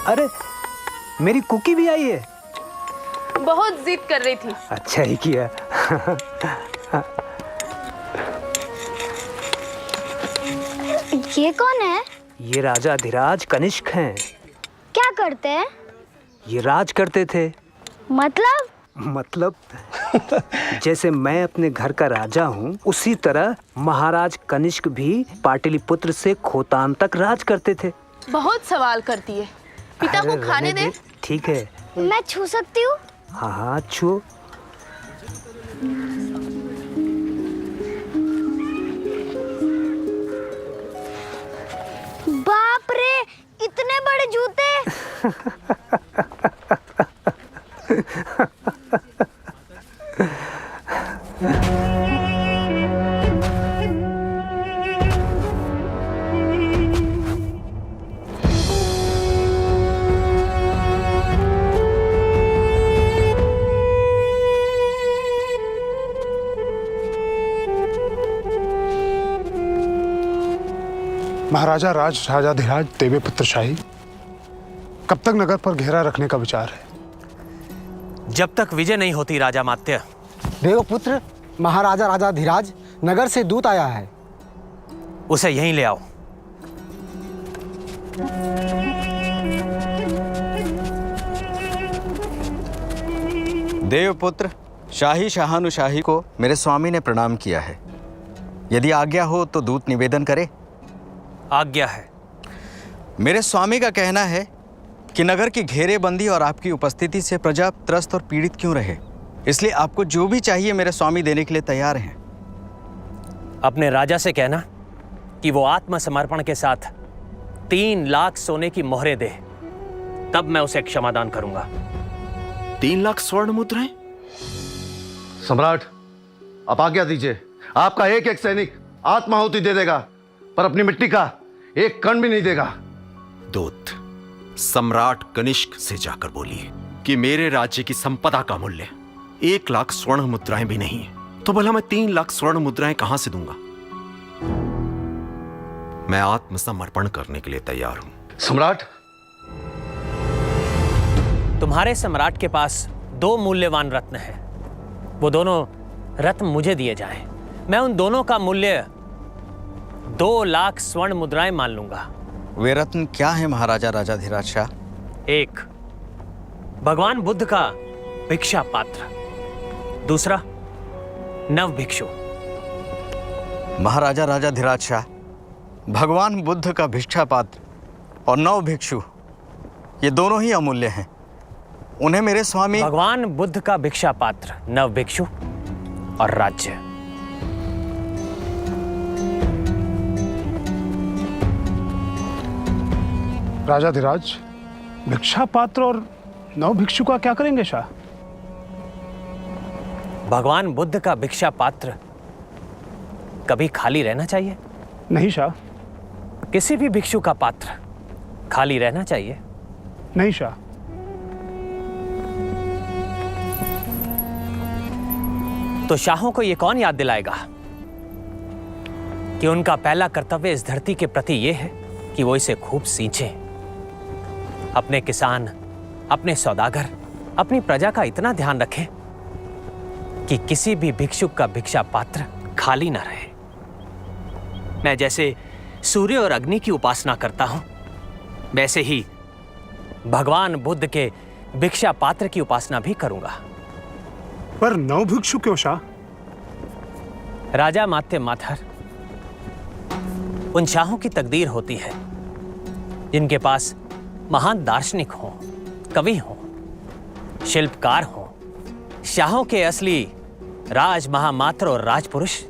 अरे मेरी कुकी भी आई है। बहुत जिद कर रही थी। अच्छा ही किया। ये कौन है? ये राजा धीराज कनिष्क हैं। क्या करते हैं? ये राज करते थे। मतलब जैसे मैं अपने घर का राजा हूँ, उसी तरह महाराज कनिष्क भी पाटलिपुत्र से खोतान तक राज करते थे। बहुत सवाल करती है। पिता को खाने दे। ठीक है। मैं छू सकती हूँ? हाँ हाँ छू। बाप रे, इतने बड़े जूते। महाराजा राजाधिराज देवपुत्र शाही, कब तक नगर पर घेरा रखने का विचार है? जब तक विजय नहीं होती राजा मात्य। देवपुत्र, महाराजा राजाधिराज नगर से दूत आया है। उसे यहीं ले आओ। देवपुत्र, शाही शाहानुशाही को मेरे स्वामी ने प्रणाम किया है। यदि आज्ञा हो तो दूत निवेदन करे। आज्ञा है। मेरे स्वामी का कहना है कि नगर की घेरेबंदी और आपकी उपस्थिति से प्रजा त्रस्त और पीड़ित क्यों रहे, इसलिए आपको जो भी चाहिए मेरे स्वामी देने के लिए तैयार हैं। अपने राजा से कहना कि वो आत्मसमर्पण के साथ 3 लाख सोने की मोहरें दे, तब मैं उसे क्षमादान करूंगा। 3 लाख स्वर्ण मुद्राएं? सम्राट, आप आज्ञा दीजिए। आपका एक एक सैनिक आत्माहुति दे देगा, पर अपनी मिट्टी का एक कण भी नहीं देगा। दूत, सम्राट कनिष्क से जाकर बोलिए कि मेरे राज्य की संपदा का मूल्य 1 लाख स्वर्ण मुद्राएं भी नहीं है, तो भला मैं 3 लाख स्वर्ण मुद्राएं कहां से दूंगा? मैं आत्मसमर्पण करने के लिए तैयार हूं। सम्राट, तुम्हारे सम्राट के पास 2 मूल्यवान रत्न हैं। वो दोनों रत्न मुझे दिए जाएं। मैं उन दोनों का मूल्य 2 लाख स्वर्ण मुद्राएं मान लूंगा। वे रत्न क्या है महाराजा राजाधिराज शाह? 1, भगवान बुद्ध का भिक्षा पात्र। दूसरा, नव भिक्षु। महाराजा राजाधिराज शाह, भगवान बुद्ध का भिक्षा पात्र और नव भिक्षु, ये दोनों ही अमूल्य हैं। उन्हें मेरे स्वामी। भगवान बुद्ध का भिक्षा पात्र, नव भिक्षु और राज्य। राजाधिराज, भिक्षा पात्र और नव भिक्षु का क्या करेंगे शाह? भगवान बुद्ध का भिक्षा पात्र कभी खाली रहना चाहिए? नहीं शाह, किसी भी भिक्षु का पात्र खाली रहना चाहिए? नहीं शाह। तो शाहों को यह कौन याद दिलाएगा कि उनका पहला कर्तव्य इस धरती के प्रति यह है कि वो इसे खूब सींचें। अपने किसान, अपने सौदागर, अपनी प्रजा का इतना ध्यान रखें कि किसी भी भिक्षुक का भिक्षा पात्र खाली ना रहे। मैं जैसे सूर्य और अग्नि की उपासना करता हूं, वैसे ही भगवान बुद्ध के भिक्षा पात्र की उपासना भी करूंगा। पर 9 भिक्षु क्यों शाह? राजा मात्य माथर, उन शाहों की तकदीर होती है जिनके पास महान दार्शनिक हों, कवि हों, शिल्पकार हों। शाहों के असली राज महामात्र और राजपुरुष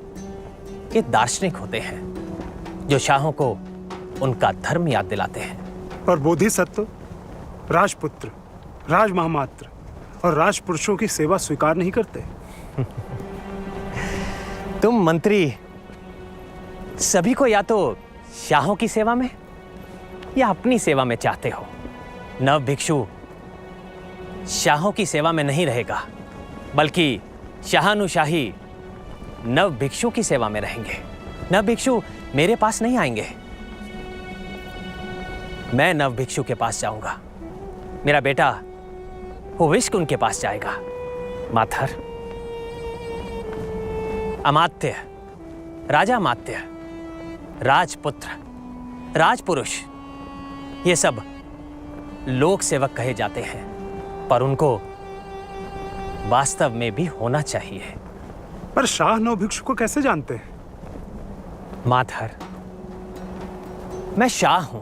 ये दार्शनिक होते हैं जो शाहों को उनका धर्म याद दिलाते हैं। और बोधिसत्व, राजपुत्र, राजमहामात्र और राजपुरुषों की सेवा स्वीकार नहीं करते। तुम मंत्री सभी को या तो शाहों की सेवा में या अपनी सेवा में चाहते हो। नव भिक्षु शाहों की सेवा में नहीं रहेगा, बल्कि शाहानुशाही नव भिक्षु की सेवा में रहेंगे। नव भिक्षु मेरे पास नहीं आएंगे, मैं नव भिक्षु के पास जाऊंगा। मेरा बेटा हुविष्क उनके पास जाएगा। माथर, अमात्य, राजा मात्य, राजपुत्र, राजपुरुष, ये सब लोक सेवक कहे जाते हैं, पर उनको वास्तव में भी होना चाहिए। पर शाह 9 भिक्षु को कैसे जानते हैं? माथर, मैं शाह हूं।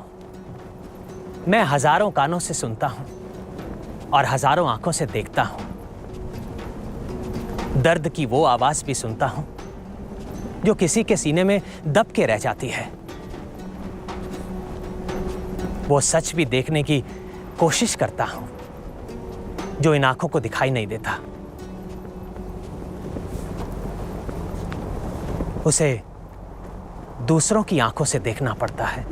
मैं हजारों कानों से सुनता हूं और हजारों आंखों से देखता हूं। दर्द की वो आवाज भी सुनता हूं जो किसी के सीने में दब के रह जाती है। वो सच भी देखने की कोशिश करता हूं जो इन आंखों को दिखाई नहीं देता। उसे दूसरों की आंखों से देखना पड़ता है।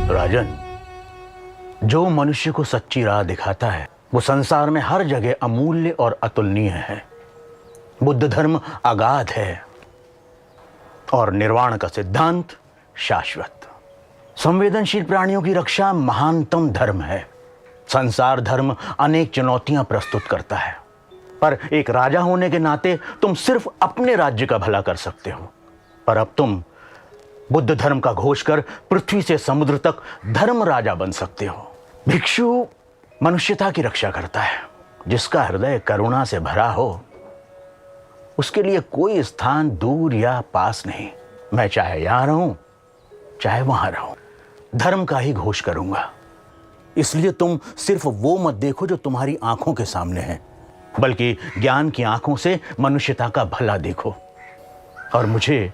राजन, जो मनुष्य को सच्ची राह दिखाता है वो संसार में हर जगह अमूल्य और अतुलनीय है। बुद्ध धर्म अगाध है और निर्वाण का सिद्धांत शाश्वत। संवेदनशील प्राणियों की रक्षा महानतम धर्म है। संसार धर्म अनेक चुनौतियां प्रस्तुत करता है, पर एक राजा होने के नाते तुम सिर्फ अपने राज्य का भला कर सकते हो। पर अब तुम बुद्ध धर्म का घोष कर पृथ्वी से समुद्र तक धर्म राजा बन सकते हो। भिक्षु मनुष्यता की रक्षा करता है। जिसका हृदय करुणा से भरा हो उसके लिए कोई स्थान दूर या पास नहीं। मैं चाहे यहां रहूं चाहे वहां रहूं, धर्म का ही घोष करूंगा। इसलिए तुम सिर्फ वो मत देखो जो तुम्हारी आंखों के सामने है, बल्कि ज्ञान की आंखों से मनुष्यता का भला देखो और मुझे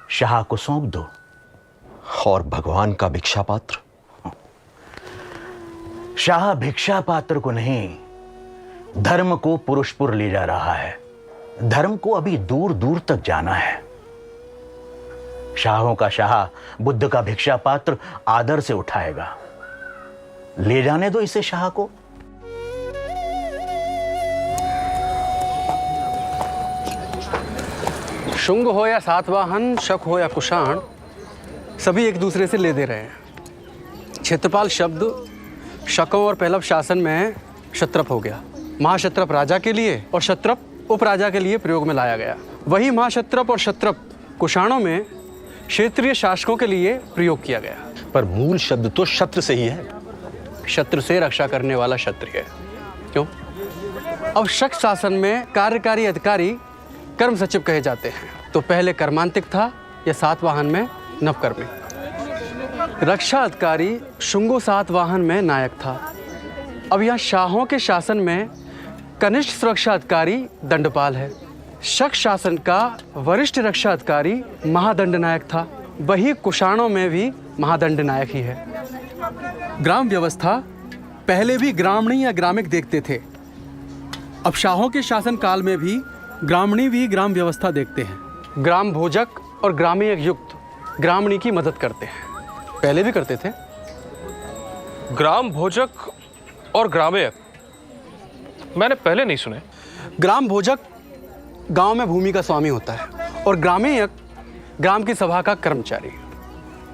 शाह को सौंप दो। और भगवान का भिक्षा पात्र? शाह भिक्षा पात्र को नहीं, धर्म को पुरुषपुर ले जा रहा है। धर्म को अभी दूर दूर तक जाना है। शाहों का शाह बुद्ध का भिक्षा पात्र आदर से उठाएगा। ले जाने दो इसे शाह को। शुंग हो या सातवाहन, शक हो या कुषाण, सभी एक दूसरे से ले दे रहे हैं। क्षेत्रपाल शब्द शकों और पहलव शासन में क्षत्रप हो गया। महाक्षत्रप राजा के लिए और क्षत्रप उपराजा के लिए प्रयोग में लाया गया। वही महाक्षत्रप और क्षत्रप कुषाणों में क्षेत्रीय शासकों के लिए प्रयोग किया गया। पर मूल शब्द तो शत्रु से ही है। शत्रु से रक्षा करने वाला क्षत्रिय। क्यों? अब शक शासन में कार्यकारी अधिकारी कर्म सचिव कहे जाते हैं। तो पहले कर्मांतिक था या सातवाहन में नवकर्मी। रक्षा अधिकारी शुंगो सातवाहन में नायक था। अब यहाँ शाहों के शासन में कनिष्ठ सुरक्षा अधिकारी दंडपाल है। शक शासन का वरिष्ठ रक्षा अधिकारी महादंड नायक था। वही कुषाणों में भी महादंड नायक ही है। ग्राम व्यवस्था पहले भी ग्रामणी या ग्रामिक देखते थे। अब शाहों के शासन काल में भी ग्रामणी भी ग्राम व्यवस्था देखते हैं। ग्राम भोजक और ग्रामीण युक्त ग्रामणी की मदद करते हैं। पहले भी करते थे। ग्राम भोजक और ग्रामीण मैंने पहले नहीं सुने। ग्राम भोजक गांव में भूमि का स्वामी होता है और ग्रामीण ग्राम की सभा का कर्मचारी।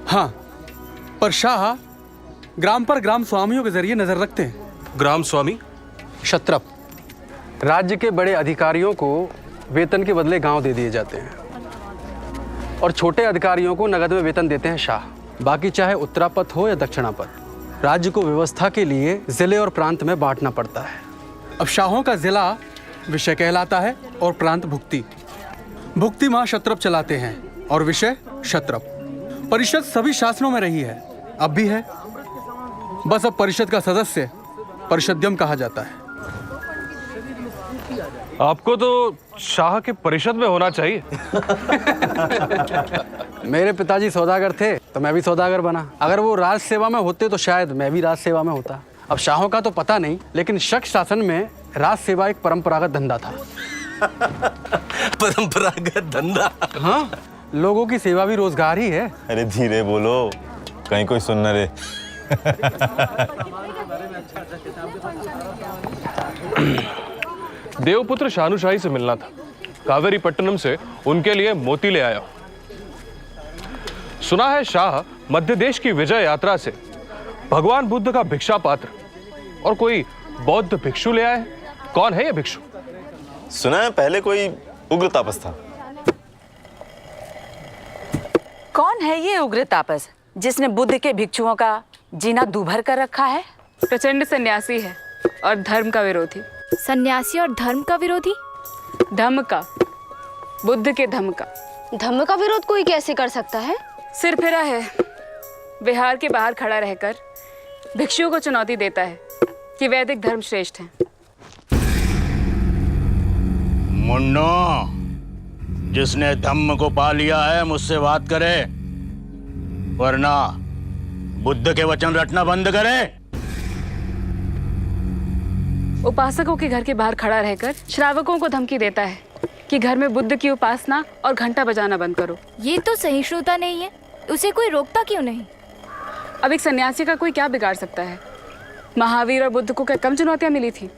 हाँ, पर शाह ग्राम पर ग्राम स्वामियों के जरिए नजर रखते हैं। ग्राम स्वामी क्षत्रप राज्य के बड़े अधिकारियों को वेतन के बदले गांव दे दिए जाते हैं और छोटे अधिकारियों को नगद में वेतन देते हैं शाह। बाकी चाहे उत्तरापथ हो या दक्षिणापथ, राज्य को व्यवस्था के लिए जिले और प्रांत में बांटना पड़ता है। अब शाहों का जिला विषय कहलाता है और प्रांत भुक्ति। भुक्ति मां क्षत्रप चलाते हैं और विषय क्षत्रप। परिषद सभी शासनों में रही है, अब भी है, बस अब परिषद का सदस्य परिषद्यम कहा जाता है। आपको तो शाह के परिषद में होना चाहिए। मेरे पिताजी सौदागर थे तो मैं भी सौदागर बना। अगर वो राज सेवा में होते तो शायद मैं भी राज सेवा में होता। अब शाहों का तो पता नहीं, लेकिन शक शासन में राज सेवा एक परंपरागत धंधा था। परंपरागत धंधा? हाँ, लोगों की सेवा भी रोजगार ही है। अरे धीरे बोलो, कहीं कोई सुन न रे। देवपुत्र शानुशाही से मिलना था। कावेरी पट्टनम से उनके लिए मोती ले आया। सुना है शाह मध्य देश की विजय यात्रा से भगवान बुद्ध का भिक्षा पात्र और कोई बौद्ध भिक्षु ले आए। कौन है ये भिक्षु? सुना है पहले कोई उग्र तापस था। कौन है ये उग्र तापस जिसने बुद्ध के भिक्षुओं का जीना दूभर कर रखा है? प्रचंड सन्यासी है और धर्म का विरोधी। सन्यासी और धर्म का विरोधी? धम्म का, बुद्ध के धम्म का। धम्म का विरोध कोई कैसे कर सकता है? सिर फिरा है, बिहार के बाहर खड़ा रहकर भिक्षुओं को चुनौती देता है कि वैदिक धर्म श्रेष्ठ है। मुन्नो, जिसने धम्म को पा लिया है मुझसे बात करे, वरना बुद्ध के वचन रटना बंद करे। उपासकों के घर के बाहर खड़ा रहकर श्रावकों को धमकी देता है कि घर में बुद्ध की उपासना और घंटा बजाना बंद करो। ये तो सहिष्णुता नहीं है, उसे कोई रोकता क्यों नहीं? अब एक सन्यासी का कोई क्या बिगाड़ सकता है? महावीर और बुद्ध को क्या कम चुनौतियां मिली थी?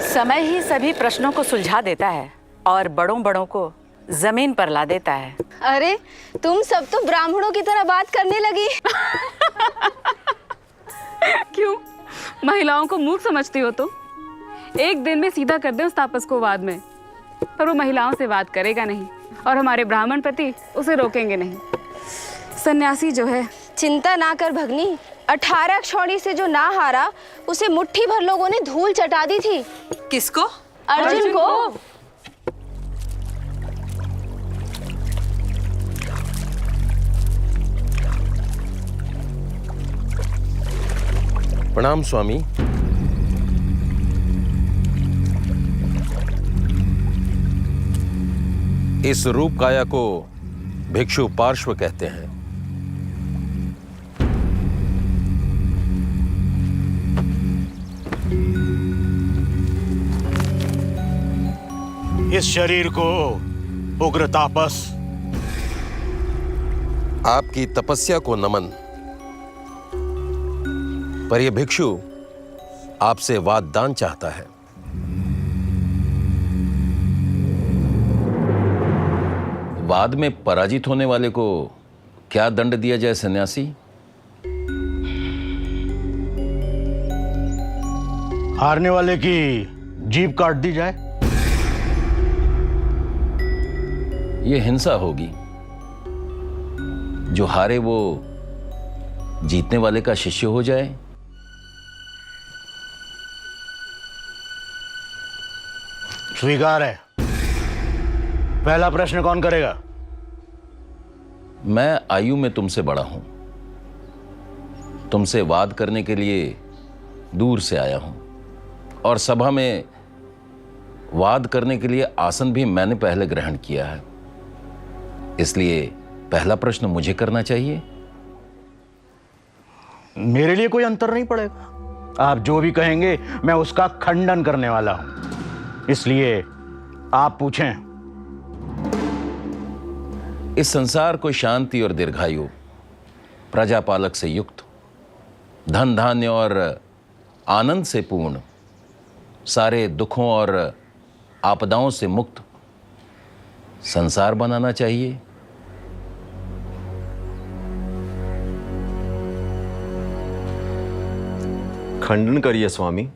समय ही सभी प्रश्नों को सुलझा देता है और बड़ों बड़ों को जमीन पर ला देता है। अरे तुम सब तो ब्राह्मणों की तरह बात करने लगी। क्यों, महिलाओं को मूर्ख समझती हो तुम? एक दिन में सीधा कर दे उस तापस को वाद में, पर वो महिलाओं से बात करेगा नहीं और हमारे ब्राह्मण पति उसे रोकेंगे नहीं। सन्यासी जो है। चिंता ना कर भगनी, 18 क्षौणी से जो ना हारा उसे मुट्ठी भर लोगों ने धूल चटा दी थी। किसको? अर्जुन को। प्रणाम स्वामी। इस रूप काया को भिक्षु पार्श्व कहते हैं। इस शरीर को उग्र तापस। आपकी तपस्या को नमन। पर यह भिक्षु आपसे वाददान चाहता है। वाद में पराजित होने वाले को क्या दंड दिया जाए सन्यासी? हारने वाले की जीभ काट दी जाए। यह हिंसा होगी। जो हारे वो जीतने वाले का शिष्य हो जाए। स्वीकार है। पहला प्रश्न कौन करेगा? मैं आयु में तुमसे बड़ा हूं। तुमसे वाद करने के लिए दूर से आया हूं और सभा में वाद करने के लिए आसन भी मैंने पहले ग्रहण किया है। इसलिए पहला प्रश्न मुझे करना चाहिए। मेरे लिए कोई अंतर नहीं पड़ेगा। आप जो भी कहेंगे मैं उसका खंडन करने वाला हूं। इसलिए आप पूछें। इस संसार को शांति और दीर्घायु, प्रजापालक से युक्त, धन धान्य और आनंद से पूर्ण, सारे दुखों और आपदाओं से मुक्त संसार बनाना चाहिए। खंडन करिए स्वामी।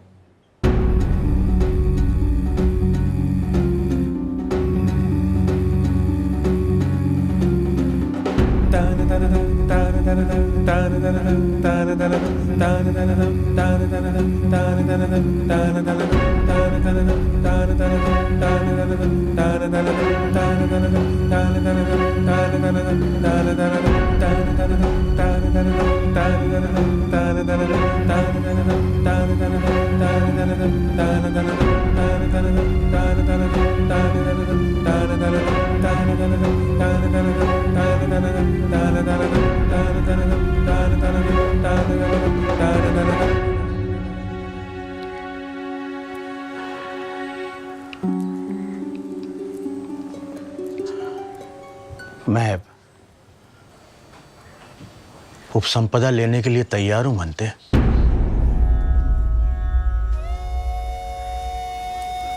मैं उपसंपदा लेने के लिए तैयार हूं बनते।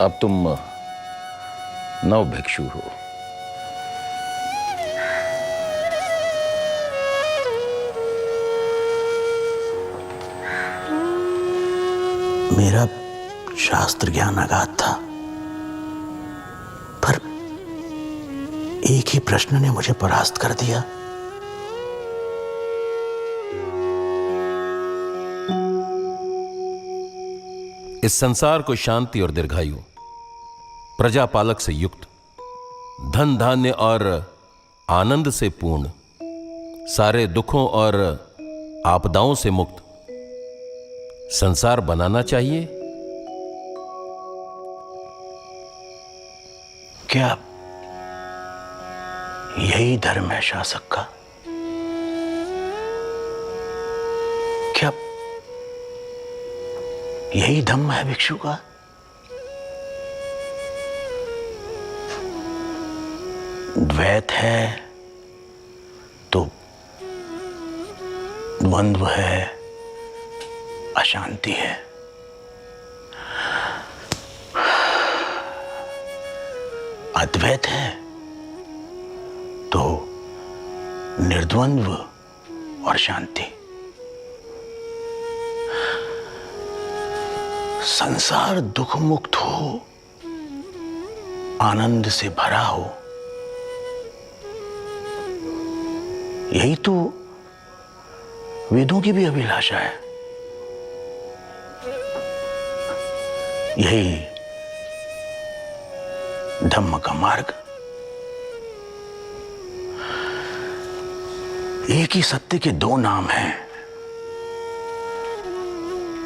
अब तुम नव भिक्षु हो। मेरा शास्त्र ज्ञान अगाध था, पर एक ही प्रश्न ने मुझे परास्त कर दिया। इस संसार को शांति और दीर्घायु, प्रजापालक से युक्त, धन धान्य और आनंद से पूर्ण, सारे दुखों और आपदाओं से मुक्त संसार बनाना चाहिए। क्या यही धर्म है शासक का? क्या यही धम्म है भिक्षु का? द्वैत है तो द्वंद्व है, अशांति है। अद्वैत है तो निर्द्वंद्व और शांति। संसार दुख मुक्त हो, आनंद से भरा हो, यही तो वेदों की भी अभिलाषा है। यही धम्म का मार्ग। एक ही सत्य के दो नाम हैं,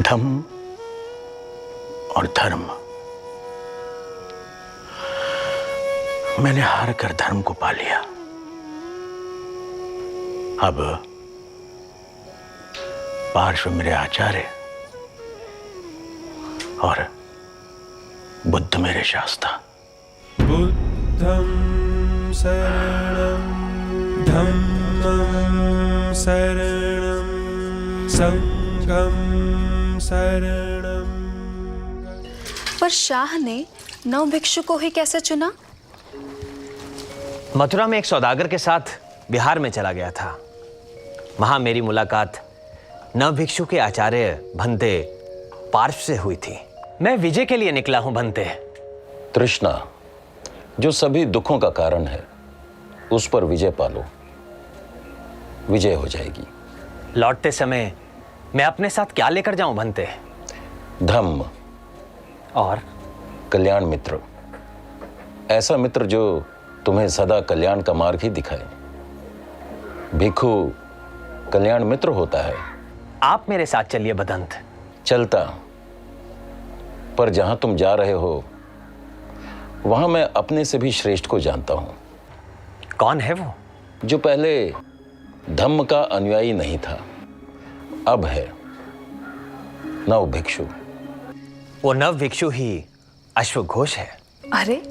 धम्म और धर्म। मैंने हार कर धर्म को पा लिया। अब पार्श्व मेरे आचार्य और बुद्ध मेरे शास्ता। बुद्धं शरणं धम्मं शरणं संघं शरणं। पर शाह ने नव भिक्षु को ही कैसे चुना? मथुरा में एक सौदागर के साथ बिहार में चला गया था। वहां मेरी मुलाकात नव भिक्षु के आचार्य भंते पार्श्व से हुई थी। मैं विजय के लिए निकला हूं भंते। तृष्णा जो सभी दुखों का कारण है, उस पर विजय पालो, विजय हो जाएगी। लौटते समय मैं अपने साथ क्या लेकर जाऊं भंते? धम्म और कल्याण मित्र, ऐसा मित्र जो तुम्हें सदा कल्याण का मार्ग ही दिखाए। भिक्षु कल्याण मित्र होता है। आप मेरे साथ चलिए बदंत। चलता, पर जहां तुम जा रहे हो वहां मैं अपने से भी श्रेष्ठ को जानता हूं। कौन है वो? जो पहले धम्म का अनुयायी नहीं था, अब है नव भिक्षु। वो नव भिक्षु ही अश्वघोष है। अरे,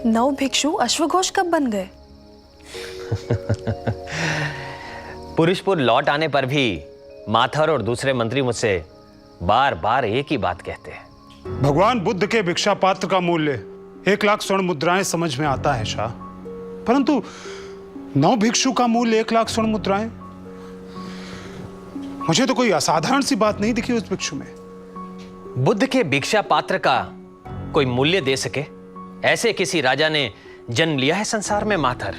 नव भिक्षु अश्वघोष कब बन गए? पुरुषपुर लौट आने पर भी माथर और दूसरे मंत्री मुझसे बार बार एक ही बात कहते हैं। भगवान बुद्ध के भिक्षा पात्र का मूल्य 1 लाख स्वर्ण मुद्राएं समझ में आता है शाह, परंतु 9 भिक्षु का मूल्य 1 लाख स्वर्ण मुद्राएं, मुझे तो कोई असाधारण सी बात नहीं दिखी उस भिक्षु में। बुद्ध के भिक्षा पात्र का कोई मूल्य दे सके ऐसे किसी राजा ने जन्म लिया है संसार में माथर?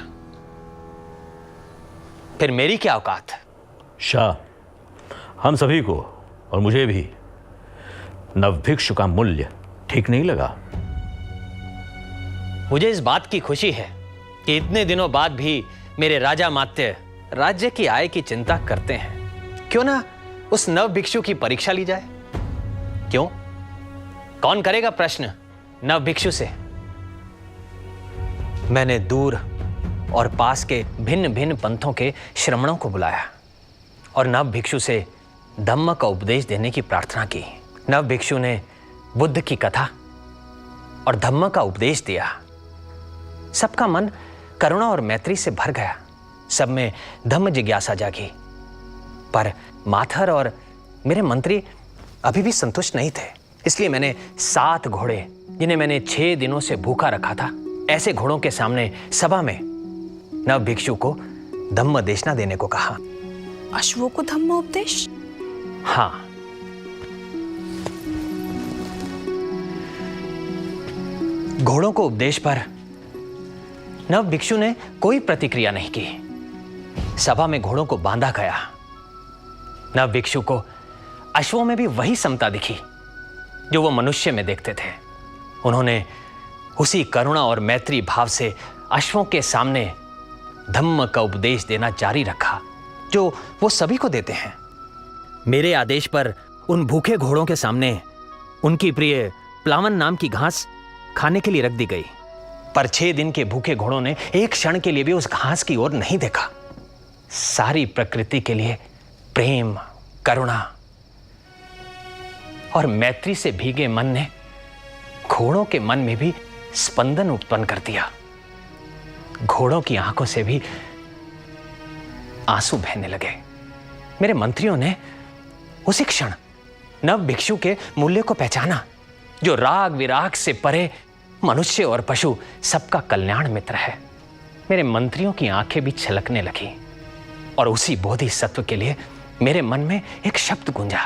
फिर मेरी क्या औकात? शाह, हम सभी को और मुझे भी नवभिक्षु का मूल्य ठीक नहीं लगा। मुझे इस बात की खुशी है कि इतने दिनों बाद भी मेरे राजा मात्य राज्य की आय की चिंता करते हैं। क्यों ना उस नव भिक्षु की परीक्षा ली जाए? क्यों? कौन करेगा प्रश्न नव भिक्षु से? मैंने दूर और पास के भिन्न भिन्न पंथों के श्रमणों को बुलाया और नव भिक्षु से धम्म का उपदेश देने की प्रार्थना की। नव भिक्षु ने बुद्ध की कथा और धम्म का उपदेश दिया। सबका मन करुणा और मैत्री से भर गया। सब में धम्म जिज्ञासा जागी। पर माथर और मेरे मंत्री अभी भी संतुष्ट नहीं थे। इसलिए मैंने 7 घोड़े, जिन्हें मैंने 6 दिनों से भूखा रखा था, ऐसे घोड़ों के सामने सभा में नव भिक्षु को धम्म देशना देने को कहा। अश्वों को धम्म उपदेश? हाँ, घोड़ों को उपदेश पर नव भिक्षु ने कोई प्रतिक्रिया नहीं की। सभा में घोड़ों को बांधा गया। नव भिक्षु को अश्वों में भी वही समता दिखी जो वो मनुष्य में देखते थे। उन्होंने उसी करुणा और मैत्री भाव से अश्वों के सामने धम्म का उपदेश देना जारी रखा जो वो सभी को देते हैं। मेरे आदेश पर उन भूखे घोड़ों के सामने उनकी प्रिय प्लावन नाम की घास खाने के लिए रख दी गई। पर 6 दिन के भूखे घोड़ों ने एक क्षण के लिए भी उस घास की ओर नहीं देखा। सारी प्रकृति के लिए प्रेम, करुणा और मैत्री से भीगे मन ने घोड़ों के मन में भी स्पंदन उत्पन्न कर दिया। घोड़ों की आंखों से भी आंसू बहने लगे। मेरे मंत्रियों ने उसी क्षण नव भिक्षु के मूल्य को पहचाना, जो राग विराग से परे मनुष्य और पशु सबका कल्याण मित्र है। मेरे मंत्रियों की आंखें भी छलकने लगी और उसी बोधिसत्व के लिए मेरे मन में एक शब्द गूंजा,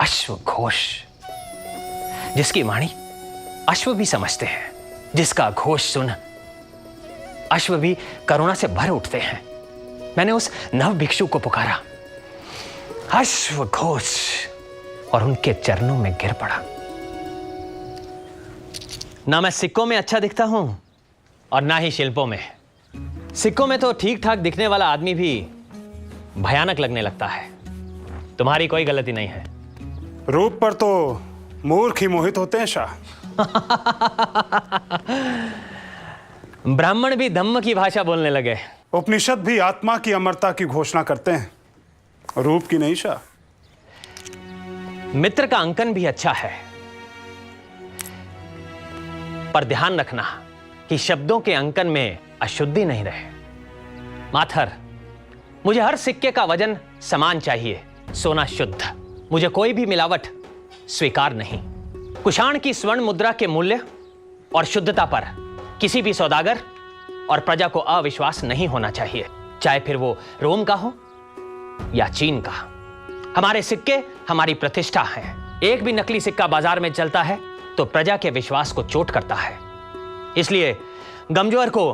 अश्व घोष। जिसकी वाणी अश्व भी समझते हैं, जिसका घोष सुन अश्व भी करुणा से भर उठते हैं। मैंने उस नव भिक्षु को पुकारा, अश्व घोष, और उनके चरणों में गिर पड़ा। ना मैं सिक्कों में अच्छा दिखता हूं और ना ही शिल्पों में। सिक्कों में तो ठीक ठाक दिखने वाला आदमी भी भयानक लगने लगता है। तुम्हारी कोई गलती नहीं है। रूप पर तो मूर्ख ही मोहित होते हैं शाह। ब्राह्मण भी धम्म की भाषा बोलने लगे। उपनिषद भी आत्मा की अमरता की घोषणा करते हैं, रूप की नहीं शाह। मित्र का अंकन भी अच्छा है, पर ध्यान रखना कि शब्दों के अंकन में अशुद्धि नहीं रहे। माथर, मुझे हर सिक्के का वजन समान चाहिए, सोना शुद्ध। मुझे कोई भी मिलावट स्वीकार नहीं। कुषाण की स्वर्ण मुद्रा के मूल्य और शुद्धता पर किसी भी सौदागर और प्रजा को अविश्वास नहीं होना चाहिए, चाहे फिर वो रोम का हो या चीन का। हमारे सिक्के हमारी प्रतिष्ठा हैं। एक भी नकली सिक्का बाजार में चलता है तो प्रजा के विश्वास को चोट करता है। इसलिए गमजोर को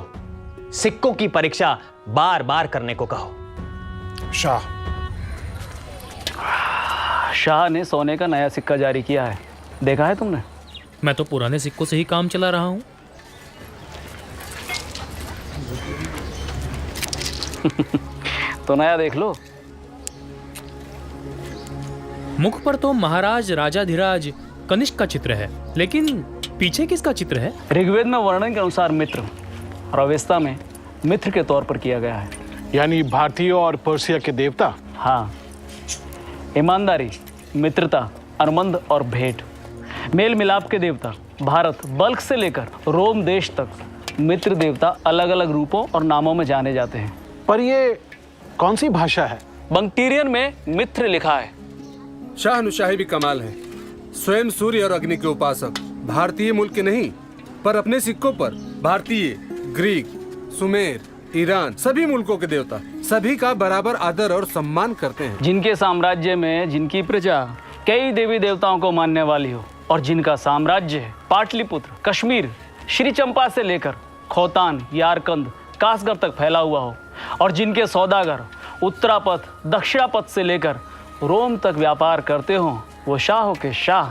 सिक्कों की परीक्षा बार बार करने को कहो। शाह ने सोने का नया सिक्का जारी किया है, देखा है तुमने? मैं तो पुराने सिक्कों से ही काम चला रहा हूं। तो नया देख लो। मुख पर तो महाराज राजाधिराज कनिष्क का चित्र है, लेकिन पीछे किसका चित्र है? ऋग्वेद में वर्णन के अनुसार मित्र और अवेस्ता में मित्र के तौर पर किया गया है। यानी भारतीय और पर्सिया के देवता। हाँ, ईमानदारी, मित्रता, अनुबंध और भेंट, मेल मिलाप के देवता। भारत बल्ख से लेकर रोम देश तक मित्र देवता अलग अलग रूपों और नामों में जाने जाते हैं। पर ये कौन सी भाषा है? बंगटीरियन में मित्र लिखा है। शाहनुशाही भी कमाल है। स्वयं सूर्य और अग्नि के उपासक, भारतीय मूल के नहीं, पर अपने सिक्कों पर भारतीय, ग्रीक, सुमेर, ईरान सभी मुल्कों के देवता सभी का बराबर आदर और सम्मान करते हैं। जिनके साम्राज्य में जिनकी प्रजा कई देवी देवताओं को मानने वाली हो और जिनका साम्राज्य पाटलिपुत्र, कश्मीर, श्री चंपा से लेकर खोतान, यारकंद, कासगढ़ तक फैला हुआ हो और जिनके सौदागर उत्तरापथ, दक्षिणापथ से लेकर रोम तक व्यापार करते हों, वो शाहों के शाह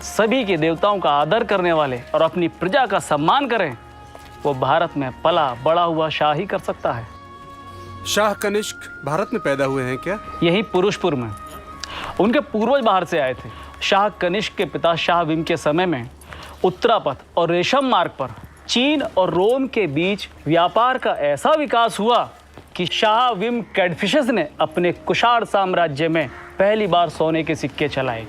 सभी के देवताओं का आदर करने वाले और अपनी प्रजा का सम्मान करें, वो भारत में पला बड़ा हुआ शाह ही कर सकता है। शाह कनिष्क भारत में पैदा हुए हैं क्या? यही पुरुषपुर में। उनके पूर्वज बाहर से आए थे। शाह कनिष्क के पिता शाह विम के समय में उत्तरापथ और रेशम मार्ग पर चीन और रोम के बीच व्यापार का ऐसा विकास हुआ कि शाह विम कैडफिशस ने अपने कुषाण साम्राज्य में पहली बार सोने के सिक्के चलाए।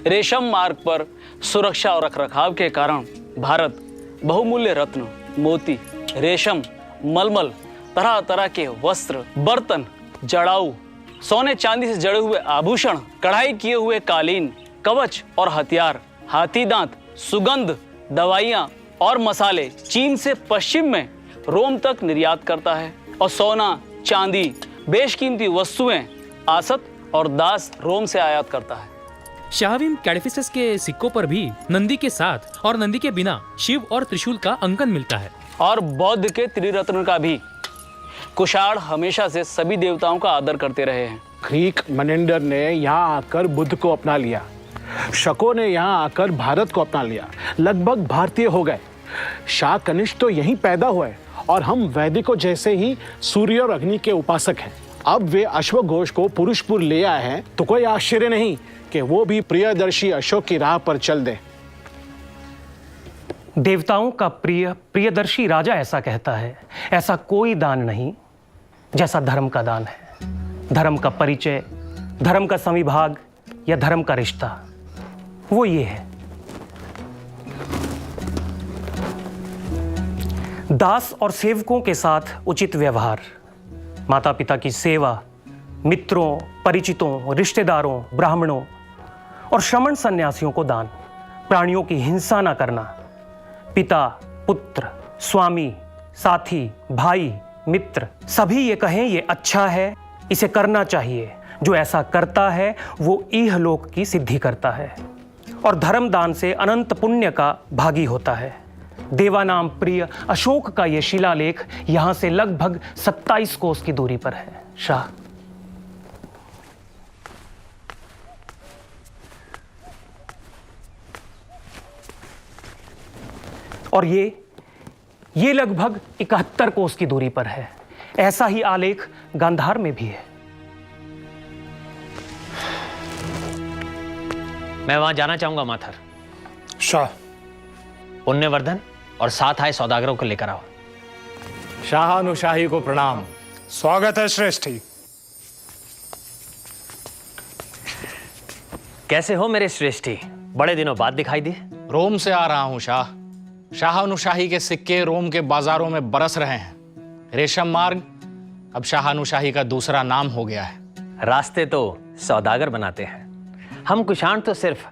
रेशम मार्ग पर सुरक्षा और रखरखाव के कारण भारत बहुमूल्य रत्न, मोती, रेशम, मलमल, तरह तरह के वस्त्र, बर्तन, जड़ाऊ, सोने चांदी से जड़े हुए आभूषण, कढ़ाई किए हुए कालीन, कवच और हथियार, हाथी दांत, सुगंध, दवाइयाँ और मसाले चीन से पश्चिम में रोम तक निर्यात करता है और सोना, चांदी, बेशकीमती वस्तुएं, आसत और दास रोम से आयात करता है। शाहवीम कैडफिसस के सिक्कों पर भी नंदी के साथ और नंदी के बिना शिव और त्रिशूल का अंकन मिलता है। और बौद्ध के त्रिरत्न का भी। कुषाण हमेशा से सभी देवताओं का आदर करते रहे हैं। ग्रीक मनेंडर ने यहाँ आकर बुद्ध को अपना लिया, शकों ने यहाँ आकर भारत को अपना लिया, लगभग भारतीय हो गए। शाह कनिष्क तो यहीं पैदा हुए और हम वैदिकों जैसे ही सूर्य और अग्नि के उपासक हैं। अब वे अश्वघोष को पुरुषपुर ले आए हैं तो कोई आश्चर्य नहीं कि वो भी प्रियदर्शी अशोक की राह पर चल दें। देवताओं का प्रिय प्रियदर्शी राजा ऐसा कहता है, ऐसा कोई दान नहीं जैसा धर्म का दान है। धर्म का परिचय, धर्म का संविभाग या धर्म का रिश्ता वो ये है। दास और सेवकों के साथ उचित व्यवहार, माता पिता की सेवा, मित्रों, परिचितों, रिश्तेदारों, ब्राह्मणों और श्रमण सन्यासियों को दान, प्राणियों की हिंसा न करना, पिता, पुत्र, स्वामी, साथी, भाई, मित्र सभी ये कहें ये अच्छा है, इसे करना चाहिए। जो ऐसा करता है वो इहलोक की सिद्धि करता है और धर्मदान से अनंत पुण्य का भागी होता है। देवानाम प्रिय अशोक का यह शिलालेख यहां से लगभग 27 कोस की दूरी पर है। शाह, और ये लगभग 71 कोस की दूरी पर है। ऐसा ही आलेख गांधार में भी है। मैं वहां जाना चाहूंगा माथर। शाह, पुण्यवर्धन और साथ आए सौदागरों को लेकर आओ। शाहानुशाही को प्रणाम। स्वागत है श्रेष्ठी। कैसे हो मेरे श्रेष्ठी? बड़े दिनों बाद दिखाई दिए। रोम से आ रहा हूं शाह। शाहानुशाही के सिक्के रोम के बाजारों में बरस रहे हैं। रेशम मार्ग अब शाहानुशाही का दूसरा नाम हो गया है। रास्ते तो सौदागर बनाते हैं, हम कुषाण तो सिर्फ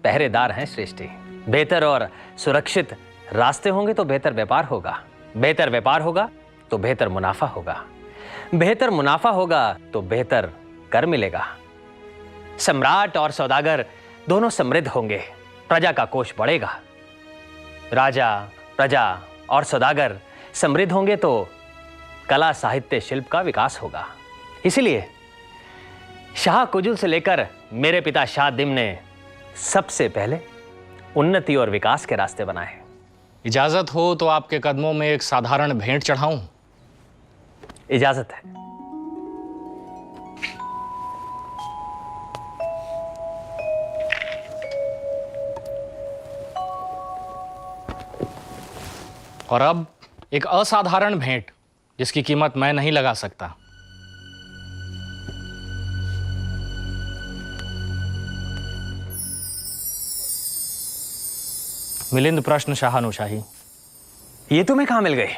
पहरेदार हैं श्रेष्ठी। बेहतर और सुरक्षित रास्ते होंगे तो बेहतर व्यापार होगा, बेहतर व्यापार होगा तो बेहतर मुनाफा होगा, बेहतर मुनाफा होगा तो बेहतर कर मिलेगा। सम्राट और सौदागर दोनों समृद्ध होंगे, प्रजा का कोष बढ़ेगा। राजा, प्रजा और सौदागर समृद्ध होंगे तो कला, साहित्य, शिल्प का विकास होगा। इसीलिए शाह कुजुल से लेकर मेरे पिता शाह दिम ने सबसे पहले उन्नति और विकास के रास्ते बनाए। इजाजत हो तो आपके कदमों में एक साधारण भेंट चढ़ाऊं? इजाजत है। और अब एक असाधारण भेंट जिसकी कीमत मैं नहीं लगा सकता। मिलिंद प्रश्न शाहानुशाही। ये तुम्हें कहाँ मिल गए?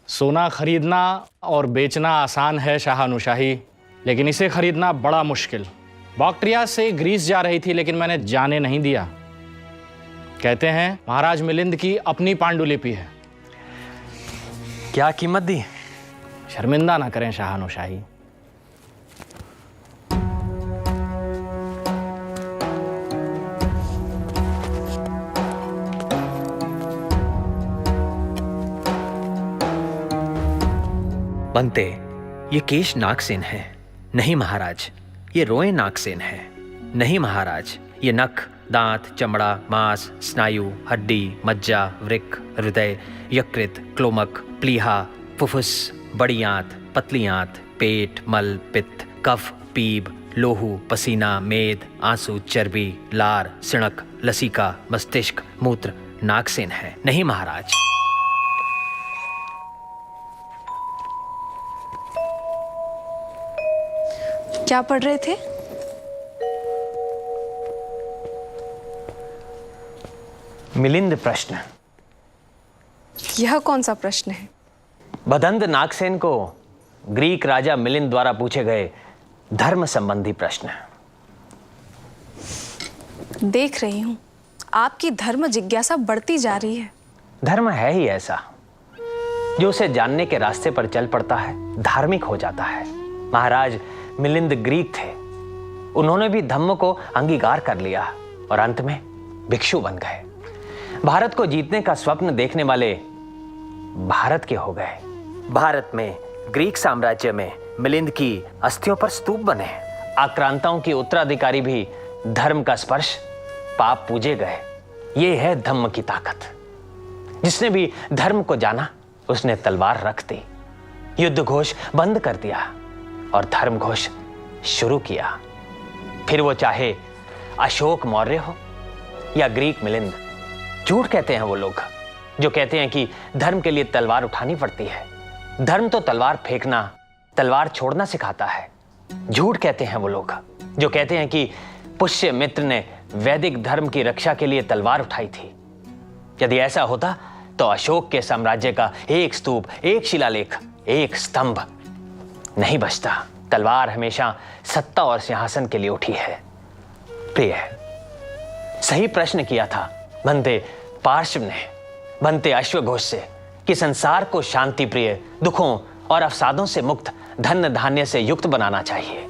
सोना खरीदना और बेचना आसान है शाहानुशाही, लेकिन इसे खरीदना बड़ा मुश्किल। बॉक्ट्रिया से ग्रीस जा रही थी, लेकिन मैंने जाने नहीं दिया। कहते हैं महाराज मिलिंद की अपनी पांडुलिपि है। क्या कीमत दी? शर्मिंदा ना करें शाहानुशाही। बनते, ये केश नागसेन है। नहीं महाराज, ये रोए नागसेन है। नहीं महाराज, ये नख, दांत, चमड़ा, मांस, स्नायु, हड्डी, मज्जा, वृक्क, हृदय, यकृत, क्लोमक, प्लीहा, फुफ्फुस, बड़ी आंत, पतली आंत, पेट, मल, पित्त, कफ, पीब, लोहू, पसीना, मेद, आंसू, चर्बी, लार, सिणक, लसिका, मस्तिष्क, मूत्र, नागसेन है। नहीं महाराज। क्या पढ़ रहे थे? मिलिंद प्रश्न। यह कौन सा प्रश्न है? बदंत नागसेन को ग्रीक राजा मिलिंद द्वारा पूछे गए धर्म संबंधी प्रश्न। देख रही हूं, आपकी धर्म जिज्ञासा बढ़ती जा रही है। धर्म है ही ऐसा, जो उसे जानने के रास्ते पर चल पड़ता है, धार्मिक हो जाता है। महाराज मिलिंद ग्रीक थे। उन्होंने भी धम्म को अंगीकार कर लिया और अंत में भिक्षु बन गए। भारत को जीतने का स्वप्न देखने वाले भारत के हो गए। भारत में, ग्रीक साम्राज्य में मिलिंद की अस्थियों पर स्तूप बने। आक्रांताओं की उत्तराधिकारी भी धर्म का स्पर्श पाप पूजे गए। ये है धम्म की ताकत। जिसने भी धर्म को जाना, उसने तलवार रख दी, युद्ध घोष बंद कर दिया और धर्म घोष शुरू किया। फिर वो चाहे अशोक मौर्य हो या ग्रीक मिलिंद। झूठ कहते हैं वो लोग जो कहते हैं कि धर्म के लिए तलवार उठानी पड़ती है। धर्म तो तलवार फेंकना, तलवार छोड़ना सिखाता है। झूठ कहते हैं वो लोग जो कहते हैं कि पुष्य मित्र ने वैदिक धर्म की रक्षा के लिए तलवार उठाई थी। यदि ऐसा होता तो अशोक के साम्राज्य का एक स्तूप, एक शिलालेख, एक स्तंभ नहीं बचता। तलवार हमेशा सत्ता और सिंहासन के लिए उठी है। प्रिय, सही प्रश्न किया था बनते पार्श्व ने, बनते अश्वघोष से कि संसार को शांति प्रिय, दुखों और अवसादों से मुक्त, धन धान्य से युक्त बनाना चाहिए।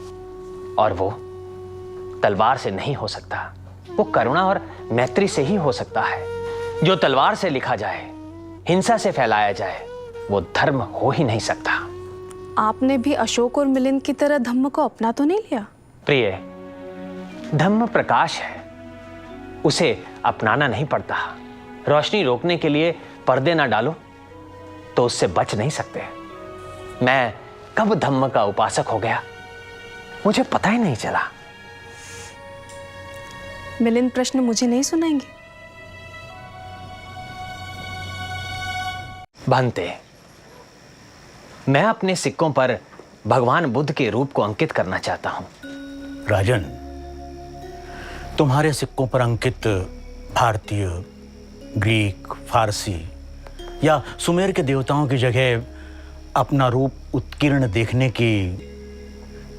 और वो तलवार से नहीं हो सकता। वो करुणा और मैत्री से ही हो सकता है। जो तलवार से लिखा जाए, हिंसा से फैलाया जाए, वो धर्म हो ही नहीं सकता। आपने भी अशोक और मिलिंद की तरह धम्म को अपना तो नहीं लिया? प्रिय, धम्म प्रकाश है, उसे अपनाना नहीं पड़ता। रोशनी रोकने के लिए पर्दे ना डालो तो उससे बच नहीं सकते। मैं कब धम्म का उपासक हो गया, मुझे पता ही नहीं चला। मिलिंद प्रश्न मुझे नहीं सुनाएंगे? भांते, मैं अपने सिक्कों पर भगवान बुद्ध के रूप को अंकित करना चाहता हूं। राजन, तुम्हारे सिक्कों पर अंकित भारतीय, ग्रीक, फारसी या सुमेर के देवताओं की जगह अपना रूप उत्कीर्ण देखने की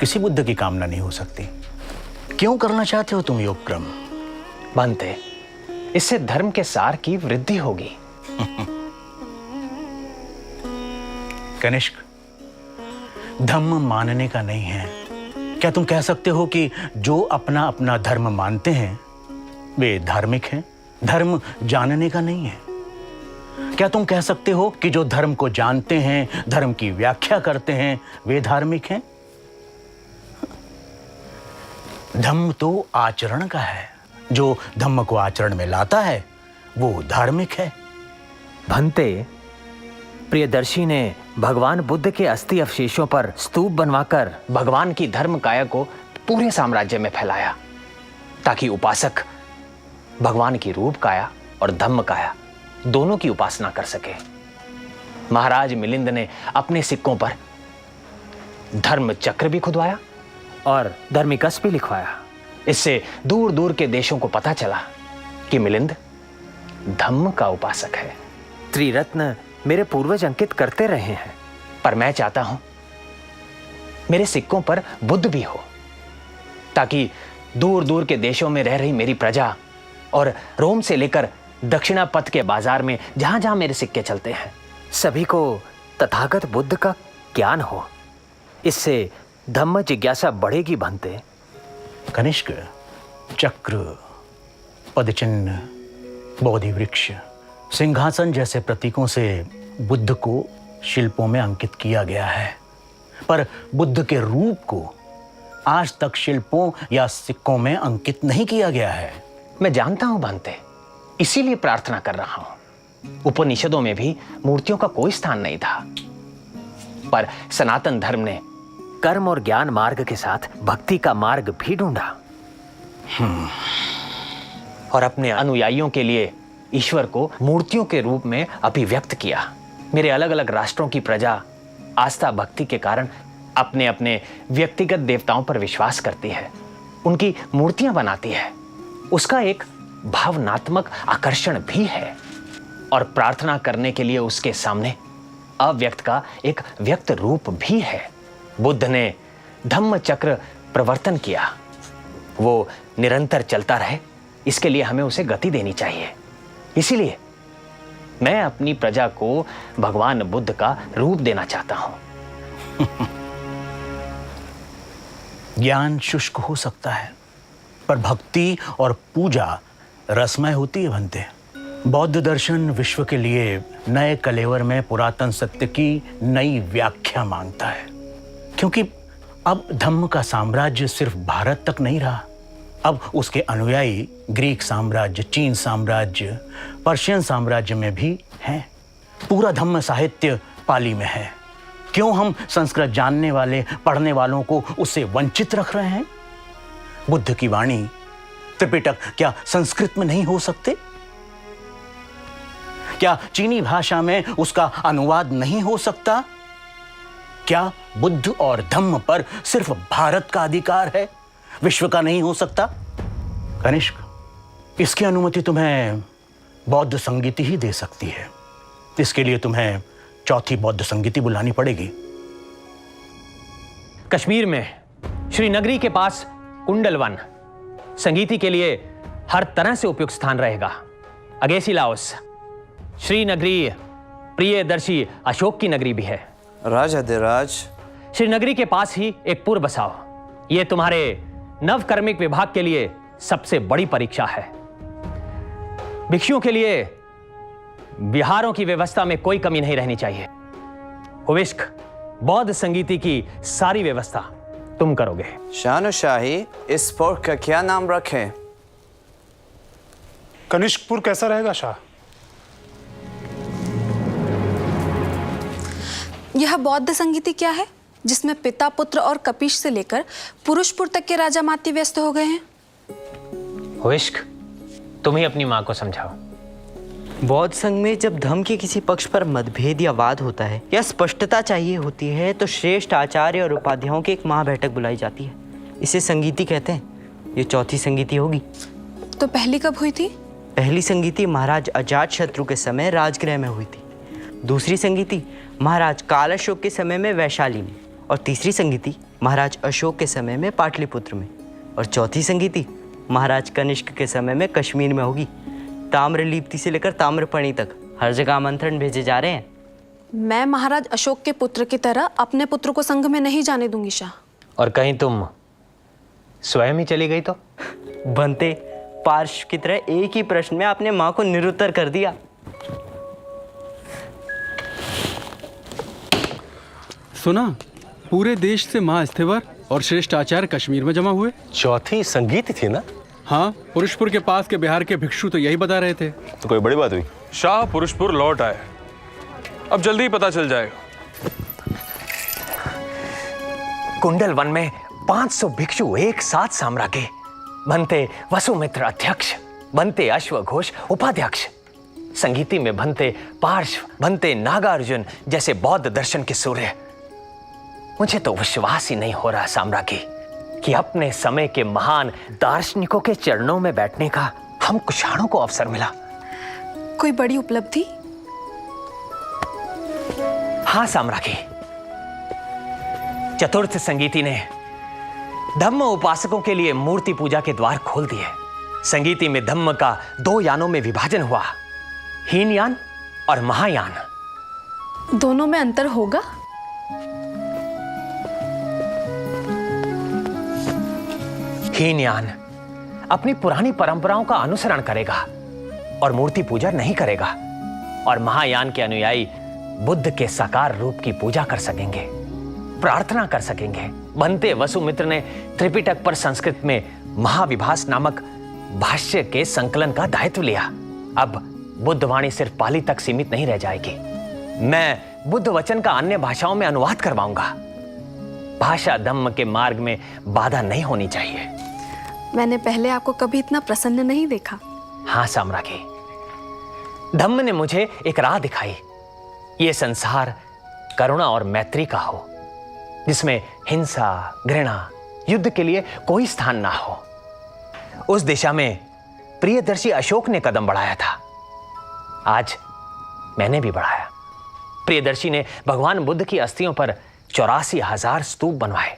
किसी बुद्ध की कामना नहीं हो सकती। क्यों करना चाहते हो तुम योग क्रम? बनते, इससे धर्म के सार की वृद्धि होगी। कनिष्क, धम्म मानने का नहीं है। क्या तुम कह सकते हो कि जो अपना अपना धर्म मानते हैं वे धार्मिक हैं? धर्म जानने का नहीं है। क्या तुम कह सकते हो कि जो धर्म को जानते हैं, धर्म की व्याख्या करते हैं, वे धार्मिक हैं? धम्म तो आचरण का है। जो धम्म को आचरण में लाता है वो धार्मिक है। भंते, प्रियदर्शी ने भगवान बुद्ध के अस्थि अवशेषों पर स्तूप बनवाकर भगवान की धर्म काया को पूरे साम्राज्य में फैलाया, ताकि उपासक भगवान की रूप काया और धम्म काया दोनों की उपासना कर सके। महाराज मिलिंद ने अपने सिक्कों पर धर्म चक्र भी खुदवाया और धर्मिकस भी लिखवाया। इससे दूर दूर के देशों को पता चला कि मिलिंद धम्म का उपासक है। त्रिरत्न मेरे पूर्वज अंकित करते रहे हैं, पर मैं चाहता हूं मेरे सिक्कों पर बुद्ध भी हो, ताकि दूर दूर के देशों में रह रही मेरी प्रजा और रोम से लेकर दक्षिणापथ के बाजार में जहां जहां मेरे सिक्के चलते हैं, सभी को तथागत बुद्ध का ज्ञान हो। इससे धम्म जिज्ञासा बढ़ेगी बनते। कनिष्क, चक्र, पदचिन्ह, बोधि वृक्ष, सिंहासन जैसे प्रतीकों से बुद्ध को शिल्पों में अंकित किया गया है, पर बुद्ध के रूप को आज तक शिल्पों या सिक्कों में अंकित नहीं किया गया है। मैं जानता हूं बनते, इसीलिए प्रार्थना कर रहा हूं। उपनिषदों में भी मूर्तियों का कोई स्थान नहीं था, पर सनातन धर्म ने कर्म और ज्ञान मार्ग के साथ भक्ति का मार्ग भी ढूंढा और अपने अनुयायियों के लिए ईश्वर को मूर्तियों के रूप में अभिव्यक्त किया। मेरे अलग अलग राष्ट्रों की प्रजा आस्था भक्ति के कारण अपने अपने व्यक्तिगत देवताओं पर विश्वास करती है, उनकी मूर्तियां बनाती है। उसका एक भावनात्मक आकर्षण भी है और प्रार्थना करने के लिए उसके सामने अव्यक्त का एक व्यक्त रूप भी है। बुद्ध ने धम्म चक्र प्रवर्तन किया, वो निरंतर चलता रहे, इसके लिए हमें उसे गति देनी चाहिए। इसीलिए मैं अपनी प्रजा को भगवान बुद्ध का रूप देना चाहता हूं। ज्ञान शुष्क हो सकता है, पर भक्ति और पूजा रसमय होती है बनते। बौद्ध दर्शन विश्व के लिए नए कलेवर में पुरातन सत्य की नई व्याख्या मांगता है, क्योंकि अब धम्म का साम्राज्य सिर्फ भारत तक नहीं रहा। अब उसके अनुयायी ग्रीक साम्राज्य, चीन साम्राज्य, पर्शियन साम्राज्य में भी हैं। पूरा धम्म साहित्य पाली में है। क्यों हम संस्कृत जानने वाले, पढ़ने वालों को उससे वंचित रख रहे हैं? बुद्ध की वाणी, त्रिपिटक क्या संस्कृत में नहीं हो सकते? क्या चीनी भाषा में उसका अनुवाद नहीं हो सकता? क्या बुद्ध और धम्म पर सिर्फ भारत का अधिकार है, विश्व का नहीं हो सकता? कनिष्क, इसकी अनुमति तुम्हें बौद्ध संगीति ही दे सकती है। इसके लिए तुम्हें चौथी बौद्ध संगीति बुलानी पड़ेगी। कश्मीर में श्रीनगरी के पास कुंडलवन संगीति के लिए हर तरह से उपयुक्त स्थान रहेगा। अगेसी लाओस श्रीनगरी प्रियदर्शी अशोक की नगरी भी है। राजाधिराज, श्रीनगरी के पास ही एक पुर बसाओ। यह तुम्हारे नवकर्मिक विभाग के लिए सबसे बड़ी परीक्षा है। भिक्षुओं के लिए विहारों की व्यवस्था में कोई कमी नहीं रहनी चाहिए। हुविष्क, बौद्ध संगीति की सारी व्यवस्था तुम करोगे। शानुशाही, इस पुर का क्या नाम रखें? कनिष्कपुर कैसा रहेगा शाह? यह बौद्ध संगीति क्या है जिसमें पिता, पुत्र और कपीश से लेकर पुरुषपुर तक के राजा माती व्यस्त हो गए हैं? हुविष्क, तुम ही अपनी मां को समझाओ। बौद्ध संघ में जब धम्म के किसी पक्ष पर मतभेद या वाद होता है या स्पष्टता चाहिए होती है, तो श्रेष्ठ आचार्य और उपाध्यायों की एक महाबैठक बुलाई जाती है। इसे संगीति कहते हैं। ये चौथी संगीति होगी। तो पहली कब हुई थी? पहली संगीति महाराज अजातशत्रु के समय राजगृह में हुई थी। दूसरी संगीति महाराज काल अशोक के समय में वैशाली में, और तीसरी संगीति महाराज अशोक के समय में पाटलिपुत्र में, और चौथी संगीति महाराज कनिष्क के समय में कश्मीर में होगी। ताम्रलिप्ति से लेकर ताम्रपर्णी तक हर जगह आमंत्रण भेजे जा रहे हैं। मैं महाराज अशोक के पुत्र की तरह अपने पुत्र को संघ में नहीं जाने दूंगी शाह। और कहीं तुम स्वयं ही चली गई तो? बनते, पार्श्व की तरह एक ही प्रश्न में आपने मां को निरुत्तर कर दिया। सुना, पूरे देश से महास्थेवर और श्रेष्ठ आचार्य कश्मीर में जमा हुए। चौथी संगीत थी ना? हाँ, पुरुषपुर के पास के बिहार के भिक्षु तो यही बता रहे थे। तो कोई बड़ी बात हुई? शाह पुरुषपुर लौट आए, अब जल्दी ही पता चल जाएगा। कुंडल वन में 500 भिक्षु एक साथ साम्राज्ञी बनते वसुमित्र अध्यक्ष, बनते अश्वघोष उपाध्यक्ष, संगीति में बनते पार्श्व, बनते नागार्जुन जैसे बौद्ध दर्शन के सूर्य। मुझे तो विश्वास ही नहीं हो रहा साम्राज्ञी कि अपने समय के महान दार्शनिकों के चरणों में बैठने का हम कुछाणों को अवसर मिला। कोई बड़ी उपलब्धि? हाँ साम्राज्ञी, चतुर्थ संगीति ने धम्म उपासकों के लिए मूर्ति पूजा के द्वार खोल दिए। संगीति में धम्म का 2 यानों में विभाजन हुआ, हीनयान और महायान। दोनों में अंतर होगा? हीनयान अपनी पुरानी परंपराओं का अनुसरण करेगा और मूर्ति पूजा नहीं करेगा, और महायान के अनुयायी बुद्ध के साकार रूप की पूजा कर सकेंगे, प्रार्थना कर सकेंगे। बनते वसुमित्र ने त्रिपिटक पर संस्कृत में महाविभास नामक भाष्य के संकलन का दायित्व लिया। अब बुद्ध वाणी सिर्फ पाली तक सीमित नहीं रह जाएगी। मैं बुद्ध वचन का अन्य भाषाओं में अनुवाद करवाऊंगा। भाषा धम्म के मार्ग में बाधा नहीं होनी चाहिए। मैंने पहले आपको कभी इतना प्रसन्न नहीं देखा। हाँ साम्राज्ञी, धम्म ने मुझे एक राह दिखाई। ये संसार करुणा और मैत्री का हो, जिसमें हिंसा, घृणा, युद्ध के लिए कोई स्थान ना हो। उस दिशा में प्रियदर्शी अशोक ने कदम बढ़ाया था, आज मैंने भी बढ़ाया। प्रियदर्शी ने भगवान बुद्ध की अस्थियों पर 84,000 स्तूप बनवाए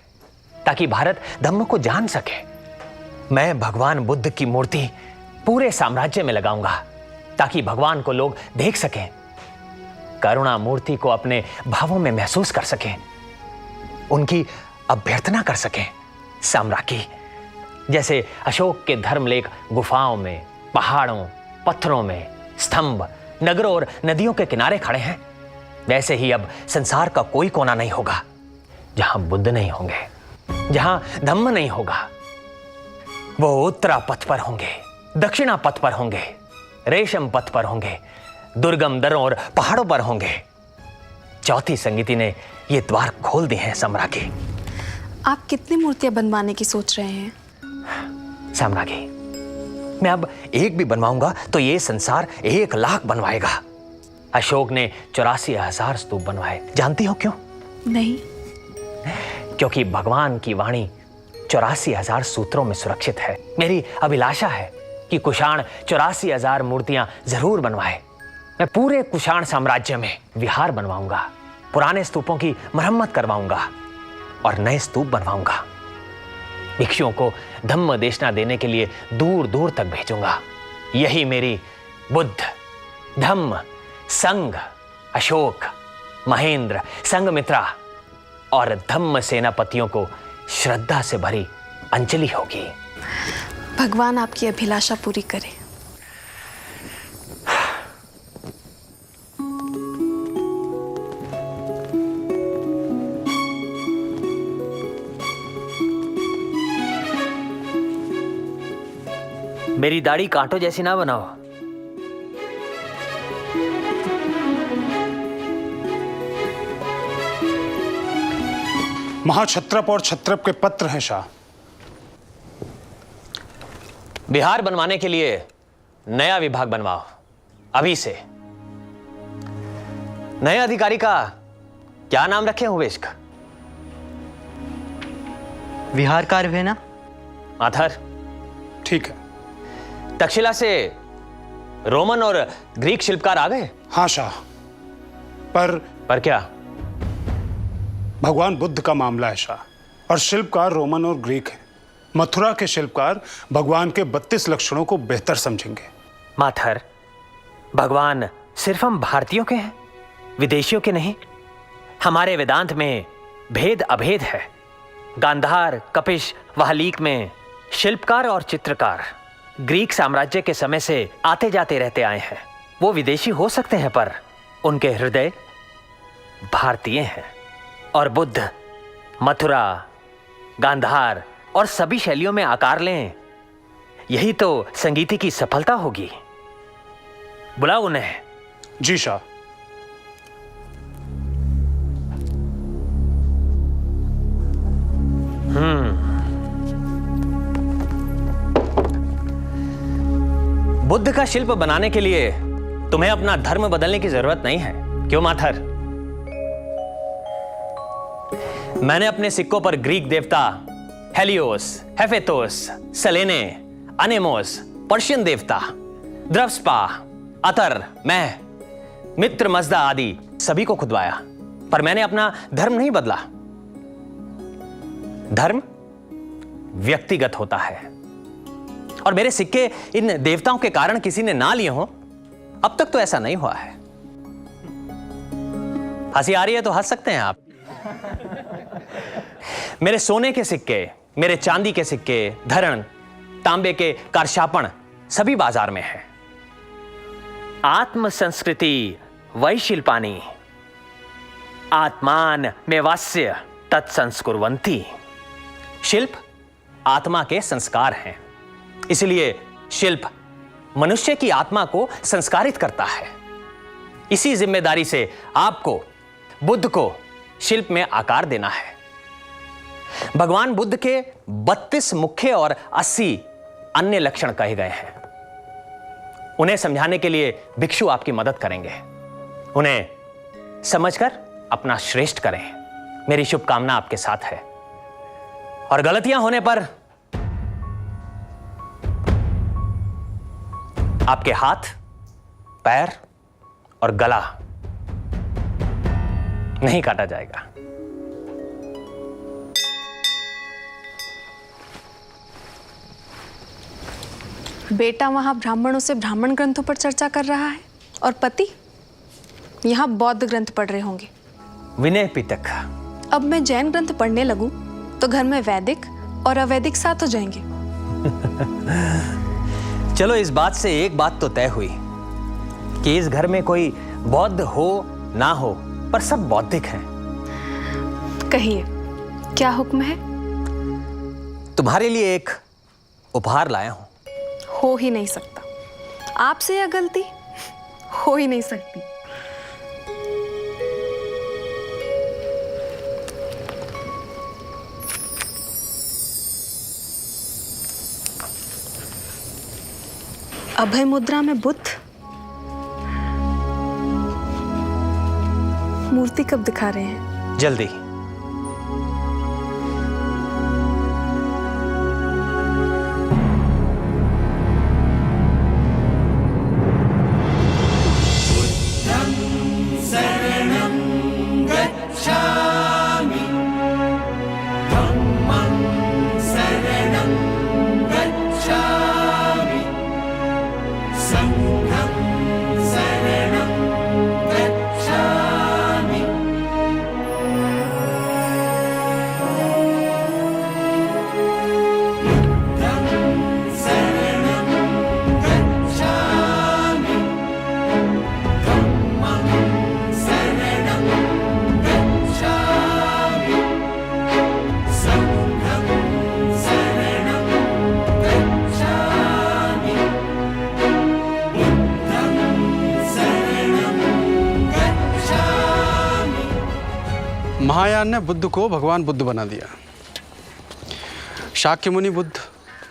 ताकि भारत धम्म को जान सके। मैं भगवान बुद्ध की मूर्ति पूरे साम्राज्य में लगाऊंगा ताकि भगवान को लोग देख सकें, करुणा मूर्ति को अपने भावों में महसूस कर सकें, उनकी अभ्यर्थना कर सकें। साम्राज्ञी, जैसे अशोक के धर्मलेख गुफाओं में, पहाड़ों, पत्थरों में, स्तंभ, नगरों और नदियों के किनारे खड़े हैं, वैसे ही अब संसार का कोई कोना नहीं होगा जहां बुद्ध नहीं होंगे, जहां धम्म नहीं होगा। वो उत्तरा पथ पर होंगे, दक्षिणा पथ पर होंगे, रेशम पथ पर होंगे, दुर्गम दरों और पहाड़ों पर होंगे। चौथी संगीति ने ये द्वार खोल दिए हैं साम्राज्ञी। आप कितनी मूर्तियां बनवाने की सोच रहे हैं? साम्राज्ञी, मैं अब एक भी बनवाऊंगा तो ये संसार 1 लाख बनवाएगा। अशोक ने 84,000 स्तूप बनवाए। जानती हो क्यों? नहीं। क्योंकि भगवान की वाणी 84,000 सूत्रों में सुरक्षित है। मेरी अभिलाषा है कि कुषाण 84,000 मूर्तियां जरूर बनवाए। मैं पूरे कुषाण साम्राज्य में विहार बनवाऊंगा, पुराने स्तूपों की मरम्मत करवाऊंगा और नए स्तूप बनवाऊंगा। भिक्षुओं को धम्म देशना देने के लिए दूर दूर तक भेजूंगा। यही मेरी बुद्ध, धम्म, संघ, अशोक, महेंद्र, संघमित्रा और धम्म सेनापतियों को श्रद्धा से भरी अंजलि होगी। भगवान आपकी अभिलाषा पूरी करे। मेरी दाढ़ी कांटों जैसी ना बनाओ। महाक्षत्रप और क्षत्रप के पत्र हैं शाह। बिहार बनवाने के लिए नया विभाग बनवाओ अभी से। नए अधिकारी का क्या नाम रखे हुए इसका? विहार कार्य है ना? माथर। ठीक है। तक्षशिला से रोमन और ग्रीक शिल्पकार आ गए? हाँ शाह, पर क्या? भगवान बुद्ध का मामला है शाह, और शिल्पकार रोमन और ग्रीक हैं। मथुरा के शिल्पकार भगवान के 32 लक्षणों को बेहतर समझेंगे। माथर, भगवान सिर्फ हम भारतीयों के हैं, विदेशियों के नहीं। हमारे वेदांत में भेद अभेद है। गांधार, कपिश, वाहलीक में शिल्पकार और चित्रकार ग्रीक साम्राज्य के समय से आते जाते रहते आए हैं। वो विदेशी हो सकते हैं पर उनके हृदय भारतीय हैं। और बुद्ध मथुरा, गांधार और सभी शैलियों में आकार लें, यही तो संगीति की सफलता होगी। बुलाओ उन्हें। जी शाह। बुद्ध का शिल्प बनाने के लिए तुम्हें अपना धर्म बदलने की जरूरत नहीं है, क्यों माथर? मैंने अपने सिक्कों पर ग्रीक देवता हेलियोस, हेफेतोस, सेलेने, अनेमोस, पर्शियन देवता द्रव्सपा, अतर, मैं, मित्र मजदा आदि सभी को खुदवाया। पर मैंने अपना धर्म नहीं बदला। धर्म व्यक्तिगत होता है, और मेरे सिक्के इन देवताओं के कारण किसी ने ना लिए हों, अब तक तो ऐसा नहीं हुआ है। हंसी आ रही है तो हंस सकते हैं आप। मेरे सोने के सिक्के, मेरे चांदी के सिक्के, धरण, तांबे के कारशापण सभी बाजार में है। आत्म संस्कृति वही शिल्पानी, आत्मान में वास्य तत्संस्कुर्वन्ति। शिल्प आत्मा के संस्कार हैं, इसलिए शिल्प मनुष्य की आत्मा को संस्कारित करता है। इसी जिम्मेदारी से आपको, बुद्ध को, शिल्प में आकार देना है। भगवान बुद्ध के 32 मुख्य और 80 अन्य लक्षण कहे गए हैं। उन्हें समझाने के लिए भिक्षु आपकी मदद करेंगे। उन्हें समझकर अपना श्रेष्ठ करें। मेरी शुभकामना आपके साथ है, और गलतियां होने पर आपके हाथ, पैर और गला नहीं काटा जाएगा। बेटा वहां ब्राह्मणों से ब्राह्मण ग्रंथों पर चर्चा कर रहा है, और पति यहाँ बौद्ध ग्रंथ पढ़ रहे होंगे। विनय पिटक। अब मैं जैन ग्रंथ पढ़ने लगूं तो घर में वैदिक और अवैदिक साथ हो जाएंगे। चलो, इस बात से एक बात तो तय हुई कि इस घर में कोई बौद्ध हो ना हो, पर सब बौद्धिक हैं। कहिए, क्या हुक्म है? तुम्हारे लिए एक उपहार लाया हूं। हो ही नहीं सकता, आपसे यह गलती हो ही नहीं सकती। अभय मुद्रा में बुद्ध, मूर्ति कब दिखा रहे हैं? जल्दी। शरणं गच्छामि, धम्मं शरणं गच्छामि, संघं शरणं गच्छामि। बुद्धं शरणं गच्छामि, धम्मं शरणं गच्छामि, संघं शरणं गच्छामि, बुद्धं शरणं गच्छामि। महायान ने बुद्ध को भगवान बुद्ध बना दिया। शाक्य मुनि बुद्ध,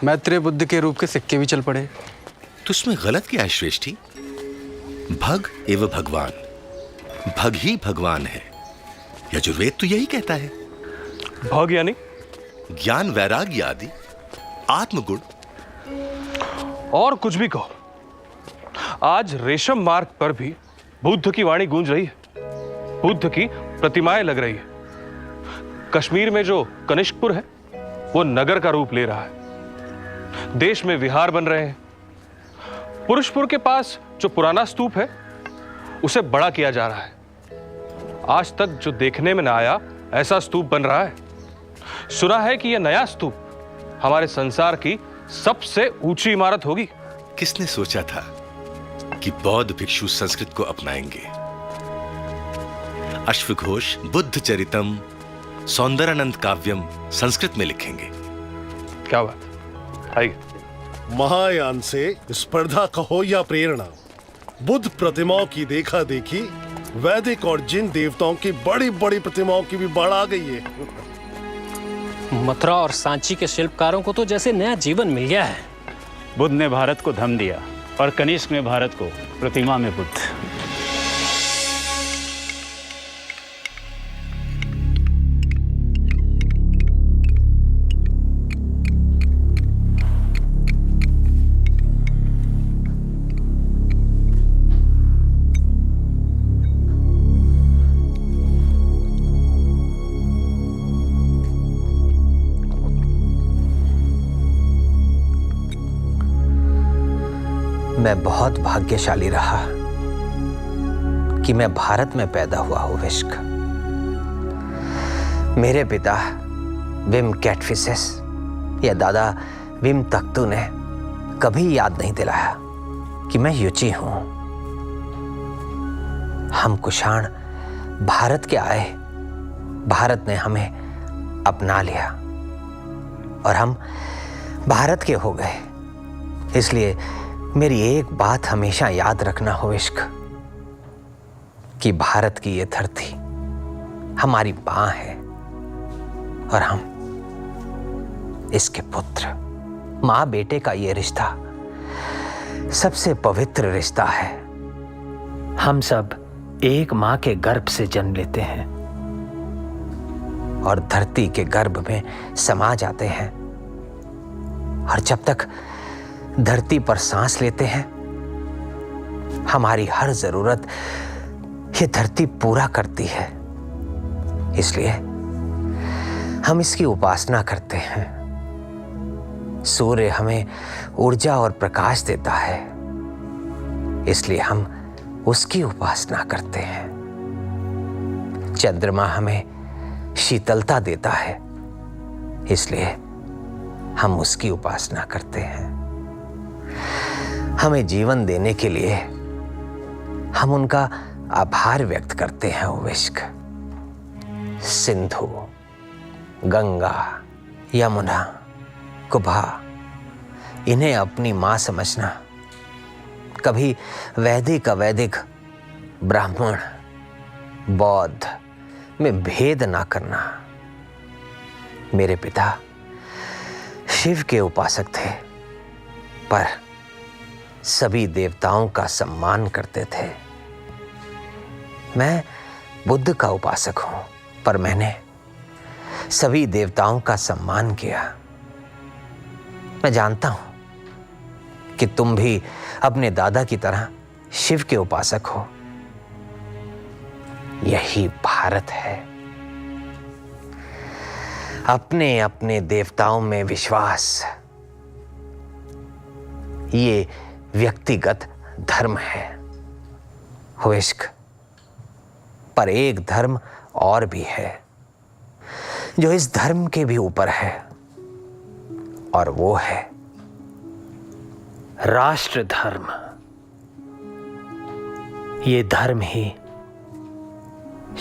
मैत्रेय बुद्ध के रूप के सिक्के भी चल पड़े। तो उसमें गलत क्या है श्रेष्ठी? भग एवं भगवान, भग ही भगवान है। यजुर्वेद तो यही कहता है। भग यानी ज्ञान, वैराग्य आदि आत्मगुण। और कुछ भी कहो, आज रेशम मार्ग पर भी बुद्ध की वाणी गूंज रही है। बुद्ध की प्रतिमाएं लग रही है। कश्मीर में जो कनिष्कपुर है वो नगर का रूप ले रहा है। देश में विहार बन रहे हैं। पुरुषपुर के पास जो पुराना स्तूप है उसे बड़ा किया जा रहा है। आज तक जो देखने में न आया ऐसा स्तूप बन रहा है। सुना है कि यह नया स्तूप हमारे संसार की सबसे ऊंची इमारत होगी। किसने सोचा था कि बौद्ध भिक्षु संस्कृत को अपनाएंगे? अश्वघोष बुद्ध चरितम, सौंदरानंद काव्यम संस्कृत में लिखेंगे। क्या बात, आइए। महायान से स्पर्धा कहो या प्रेरणा, बुद्ध प्रतिमाओं की देखा देखी वैदिक और जिन देवताओं की बड़ी बड़ी प्रतिमाओं की भी बढ़ आ गई है। मथुरा और सांची के शिल्पकारों को तो जैसे नया जीवन मिल गया है। बुद्ध ने भारत को धम दिया और कनिष्क ने भारत को प्रतिमा में बुद्ध। मैं बहुत भाग्यशाली रहा कि मैं भारत में पैदा हुआ हूं विश्क। मेरे पिता विम कैटफिसेस या दादा विम तख्तू ने कभी याद नहीं दिलाया कि मैं युचि हूं। हम कुषाण भारत के आए, भारत ने हमें अपना लिया और हम भारत के हो गए। इसलिए मेरी एक बात हमेशा याद रखना हो इश्क, कि भारत की ये धरती हमारी मां है और हम इसके पुत्र। मां बेटे का ये रिश्ता सबसे पवित्र रिश्ता है। हम सब एक मां के गर्भ से जन्म लेते हैं और धरती के गर्भ में समा जाते हैं, और जब तक धरती पर सांस लेते हैं हमारी हर जरूरत ये धरती पूरा करती है। इसलिए हम इसकी उपासना करते हैं। सूर्य हमें ऊर्जा और प्रकाश देता है, इसलिए हम उसकी उपासना करते हैं। चंद्रमा हमें शीतलता देता है, इसलिए हम उसकी उपासना करते हैं। हमें जीवन देने के लिए हम उनका आभार व्यक्त करते हैं विश्क। सिंधु, गंगा, यमुना, कुबा, इन्हें अपनी मां समझना, कभी वैदिक ब्राह्मण बौद्ध में भेद ना करना। मेरे पिता शिव के उपासक थे, पर सभी देवताओं का सम्मान करते थे। मैं बुद्ध का उपासक हूं, पर मैंने सभी देवताओं का सम्मान किया। मैं जानता हूं कि तुम भी अपने दादा की तरह शिव के उपासक हो। यही भारत है। अपने अपने देवताओं में विश्वास, ये व्यक्तिगत धर्म है हो इश्क। पर एक धर्म और भी है जो इस धर्म के भी ऊपर है, और वो है राष्ट्र धर्म। ये धर्म ही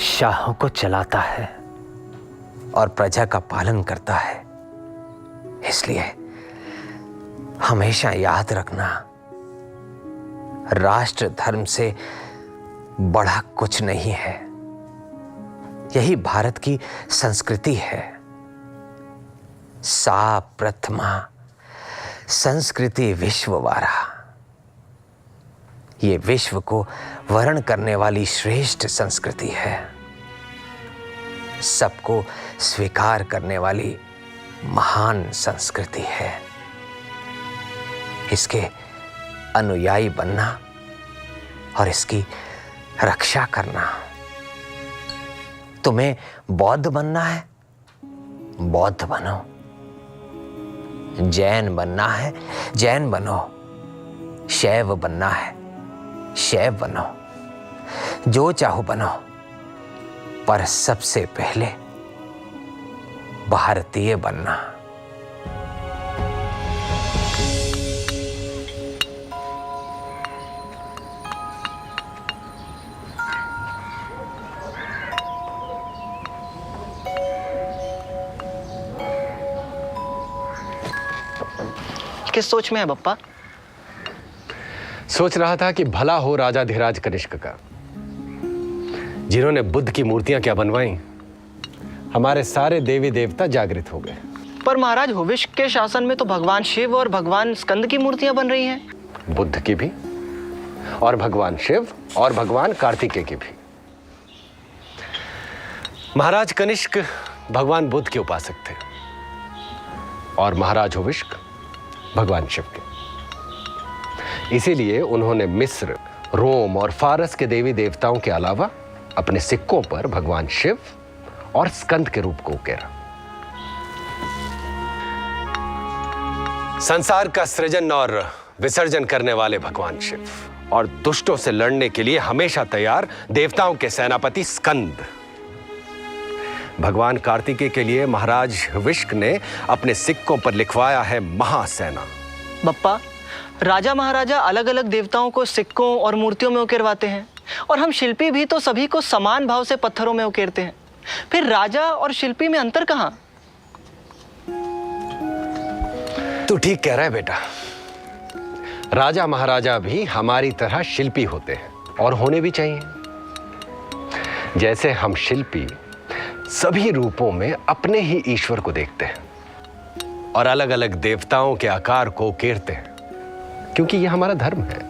शाहों को चलाता है और प्रजा का पालन करता है। इसलिए हमेशा याद रखना, राष्ट्र धर्म से बड़ा कुछ नहीं है। यही भारत की संस्कृति है। सा प्रथमा संस्कृति विश्ववारा। ये विश्व को वर्ण करने वाली श्रेष्ठ संस्कृति है। सबको स्वीकार करने वाली महान संस्कृति है। इसके अनुयायी बनना और इसकी रक्षा करना। तुम्हें बौद्ध बनना है, बौद्ध बनो। जैन बनना है, जैन बनो। शैव बनना है, शैव बनो। जो चाहो बनो, पर सबसे पहले भारतीय बनना। किस सोच में है बप्पा? सोच रहा था कि भला हो राजा धीराज कनिष्क का, जिन्होंने बुद्ध की मूर्तियां क्या बनवाई। हमारे सारे देवी देवता जागृत हो गए। पर महाराज हुविष्क के शासन में तो भगवान शिव और भगवान स्कंद की मूर्तियां बन रही हैं। बुद्ध की भी, और भगवान शिव और भगवान कार्तिकेय की भी। महाराज कनिष्क भगवान बुद्ध के उपासक थे और महाराज हुविष्क भगवान शिव के। इसीलिए उन्होंने मिस्र, रोम और फारस के देवी देवताओं के अलावा अपने सिक्कों पर भगवान शिव और स्कंद के रूप को उकेरा। संसार का सृजन और विसर्जन करने वाले भगवान शिव और दुष्टों से लड़ने के लिए हमेशा तैयार देवताओं के सेनापति स्कंद। भगवान कार्तिकेय के लिए महाराज हविष्क ने अपने सिक्कों पर लिखवाया है महासेना। बप्पा, राजा महाराजा अलग अलग देवताओं को सिक्कों और मूर्तियों में उकेरवाते हैं, और हम शिल्पी भी तो सभी को समान भाव से पत्थरों में उकेरते हैं। फिर राजा और शिल्पी में अंतर कहां? तू ठीक कह रहा है बेटा। राजा महाराजा भी हमारी तरह शिल्पी होते हैं और होने भी चाहिए। जैसे हम शिल्पी सभी रूपों में अपने ही ईश्वर को देखते हैं और अलग अलग देवताओं के आकार को उकेरते हैं, क्योंकि यह हमारा धर्म है।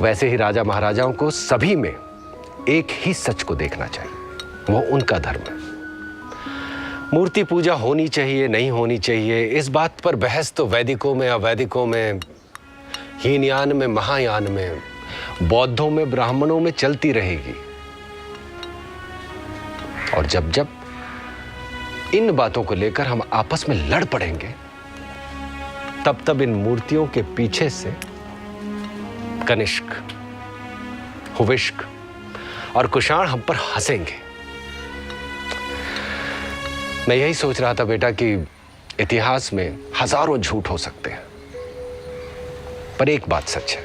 वैसे ही राजा महाराजाओं को सभी में एक ही सच को देखना चाहिए, वो उनका धर्म है। मूर्ति पूजा होनी चाहिए नहीं होनी चाहिए, इस बात पर बहस तो वैदिकों में, अवैदिकों में, हीनयान में, महायान में, बौद्धों में, ब्राह्मणों में चलती रहेगी। और जब जब इन बातों को लेकर हम आपस में लड़ पड़ेंगे, तब तब इन मूर्तियों के पीछे से कनिष्क, हुविष्क और कुषाण हम पर हंसेंगे। मैं यही सोच रहा था बेटा कि इतिहास में हजारों झूठ हो सकते हैं, पर एक बात सच है।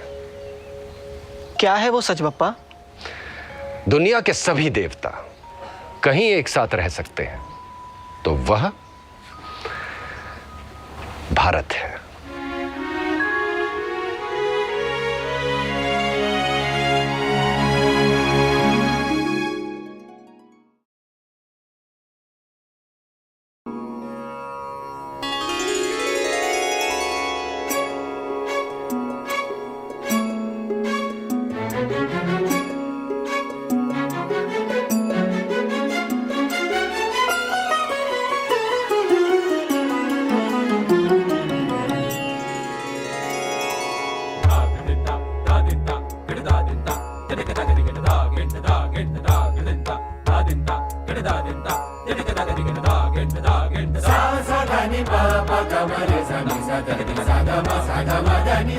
क्या है वो सच बप्पा? दुनिया के सभी देवता कहीं एक साथ रह सकते हैं, तो वह भारत है।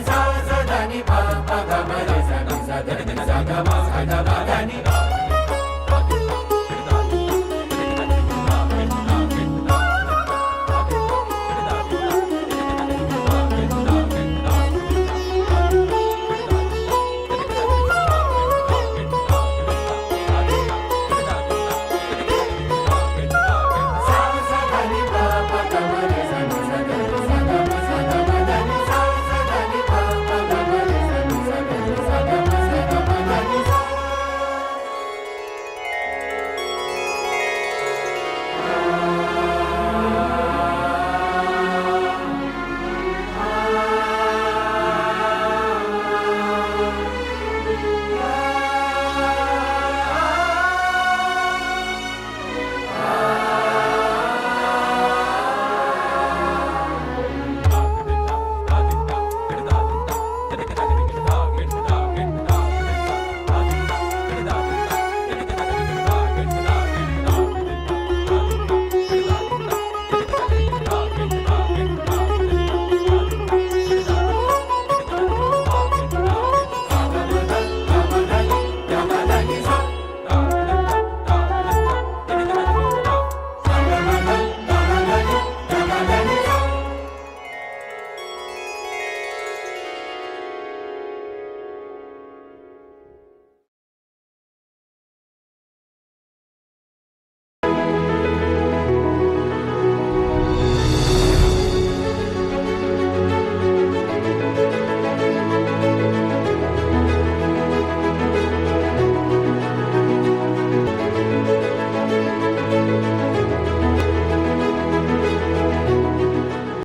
Sa